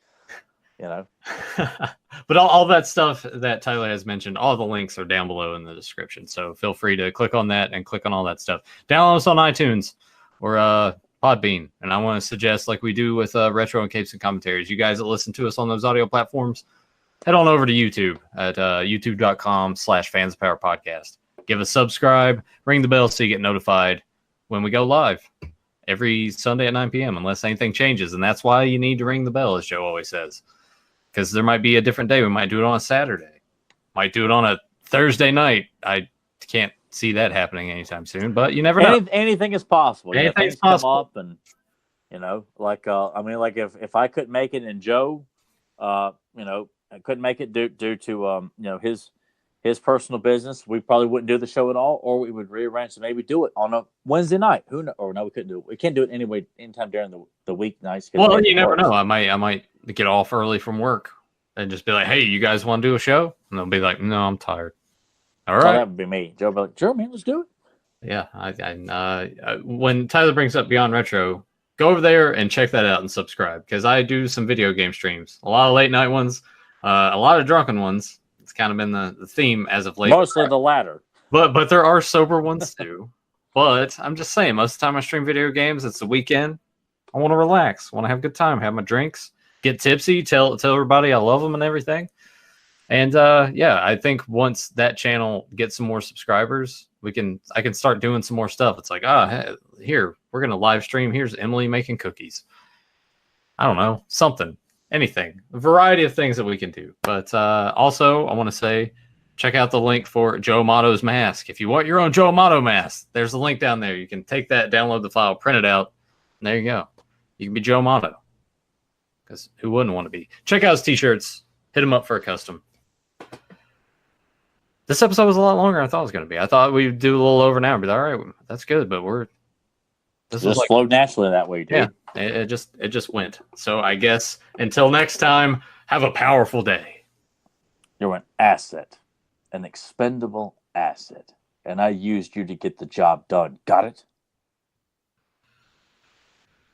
But all that stuff that Tyler has mentioned, all the links are down below in the description. So feel free to click on that and click on all that stuff. Download us on iTunes or Podbean. And I want to suggest, like we do with Retro and Capes and Commentaries, you guys that listen to us on those audio platforms, head on over to YouTube at youtube.com/fansofpowerpodcast. Give us subscribe, ring the bell so you get notified when we go live every Sunday at 9 p.m. unless anything changes. And that's why you need to ring the bell, as Joe always says. Because there might be a different day. We might do it on a Saturday. Might do it on a Thursday night. I can't see that happening anytime soon, but you never know. Anything is possible. Anything's possible. Come up and, like if I couldn't make it and Joe, I couldn't make it due to, his personal business, we probably wouldn't do the show at all, or we would rearrange to maybe do it on a Wednesday night. Who knows? Or no, we couldn't do it. We can't do it anyway anytime during the weeknights. Well, you never know. I might get off early from work and just be like, "Hey, you guys want to do a show?" And they'll be like, "No, I'm tired." All right, that would be me. Joe would be like, "Sure, man, let's do it." Yeah, when Tyler brings up Beyond Retro, go over there and check that out and subscribe, because I do some video game streams, a lot of late night ones, a lot of drunken ones. It's kind of been the theme as of late. Mostly the latter. But there are sober ones too. But I'm just saying, most of the time I stream video games, it's the weekend. I want to relax, want to have a good time, have my drinks, get tipsy, tell everybody I love them and everything. And I think once that channel gets some more subscribers, I can start doing some more stuff. It's like, hey, here, we're gonna live stream. Here's Emily making cookies. I don't know, something. Anything, a variety of things that we can do. But also, I want to say, check out the link for Joe Motto's mask. If you want your own Joe Motto mask, there's a link down there. You can take that, download the file, print it out, and there you go. You can be Joe Motto. Because who wouldn't want to be? Check out his t-shirts. Hit him up for a custom. This episode was a lot longer than I thought it was going to be. I thought we'd do a little over an hour, but all right, that's good. But this just flowed naturally that way, dude. Yeah. It just went. So I guess until next time, have a powerful day. You're an asset, an expendable asset, and I used you to get the job done. Got it?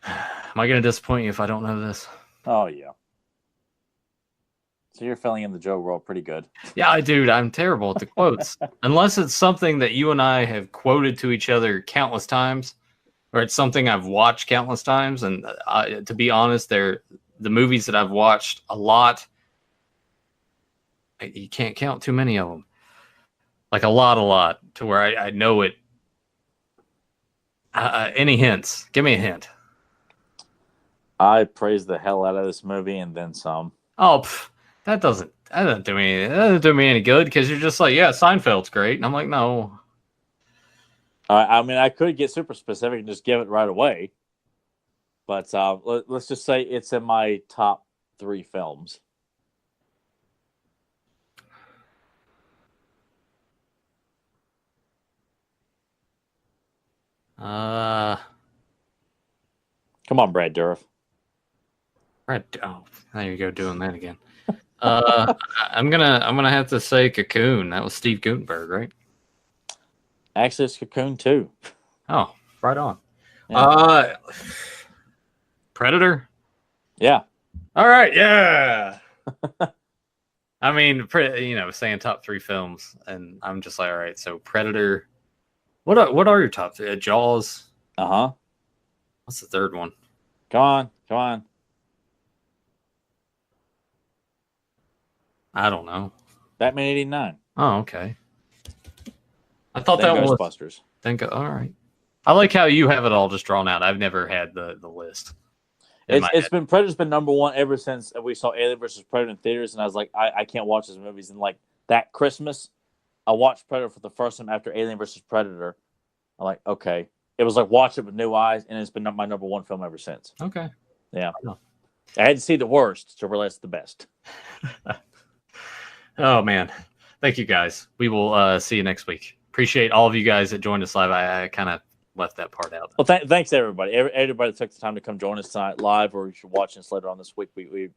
Am I going to disappoint you if I don't know this? Oh, yeah. So you're filling in the Joe role pretty good. Yeah, dude, I'm terrible at the quotes. Unless it's something that you and I have quoted to each other countless times, or it's something I've watched countless times. And to be honest, the movies that I've watched a lot, you can't count too many of them. Like a lot, to where I know it. Any hints? Give me a hint. I praised the hell out of this movie and then some. Oh, that doesn't do me. That doesn't do me any good, because you're just like, yeah, Seinfeld's great, and I'm like, no. I mean, I could get super specific and just give it right away, but let's just say it's in my top 3 films. Come on, Brad Dourif. Oh, there you go, doing that again. I'm gonna have to say Cocoon. That was Steve Guttenberg, right? Actually, it's Cocoon too. Oh, right on. Yeah. Predator. Yeah. All right. Yeah. I mean, saying top 3 films, and I'm just like, all right. So Predator, What are your top three? Jaws. Uh-huh. What's the third one? Come on. I don't know. Batman 89. Oh, okay. I thought Then that one was Ghostbusters. all right. I like how you have it all just drawn out. I've never had the list. Predator's been number one ever since we saw Alien vs. Predator in theaters, and I was like, I can't watch these movies. And like that Christmas, I watched Predator for the first time after Alien vs. Predator. I'm like, okay. It was like watch it with new eyes, and it's been my number one film ever since. Okay. Yeah. I had to see the worst to realize the best. Oh man. Thank you guys. We will see you next week. Appreciate all of you guys that joined us live. I kind of left that part out. Well, thanks everybody. Everybody that took the time to come join us tonight live, or if you're watching us later on this week. We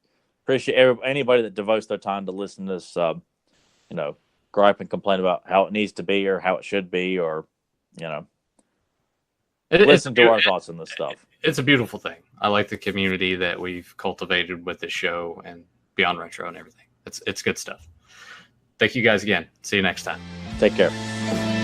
appreciate anybody that devotes their time to listen to this. Gripe and complain about how it needs to be or how it should be, or listen to our thoughts on this stuff. It's a beautiful thing. I like the community that we've cultivated with this show and Beyond Retro and everything. It's good stuff. Thank you guys again. See you next time. Take care.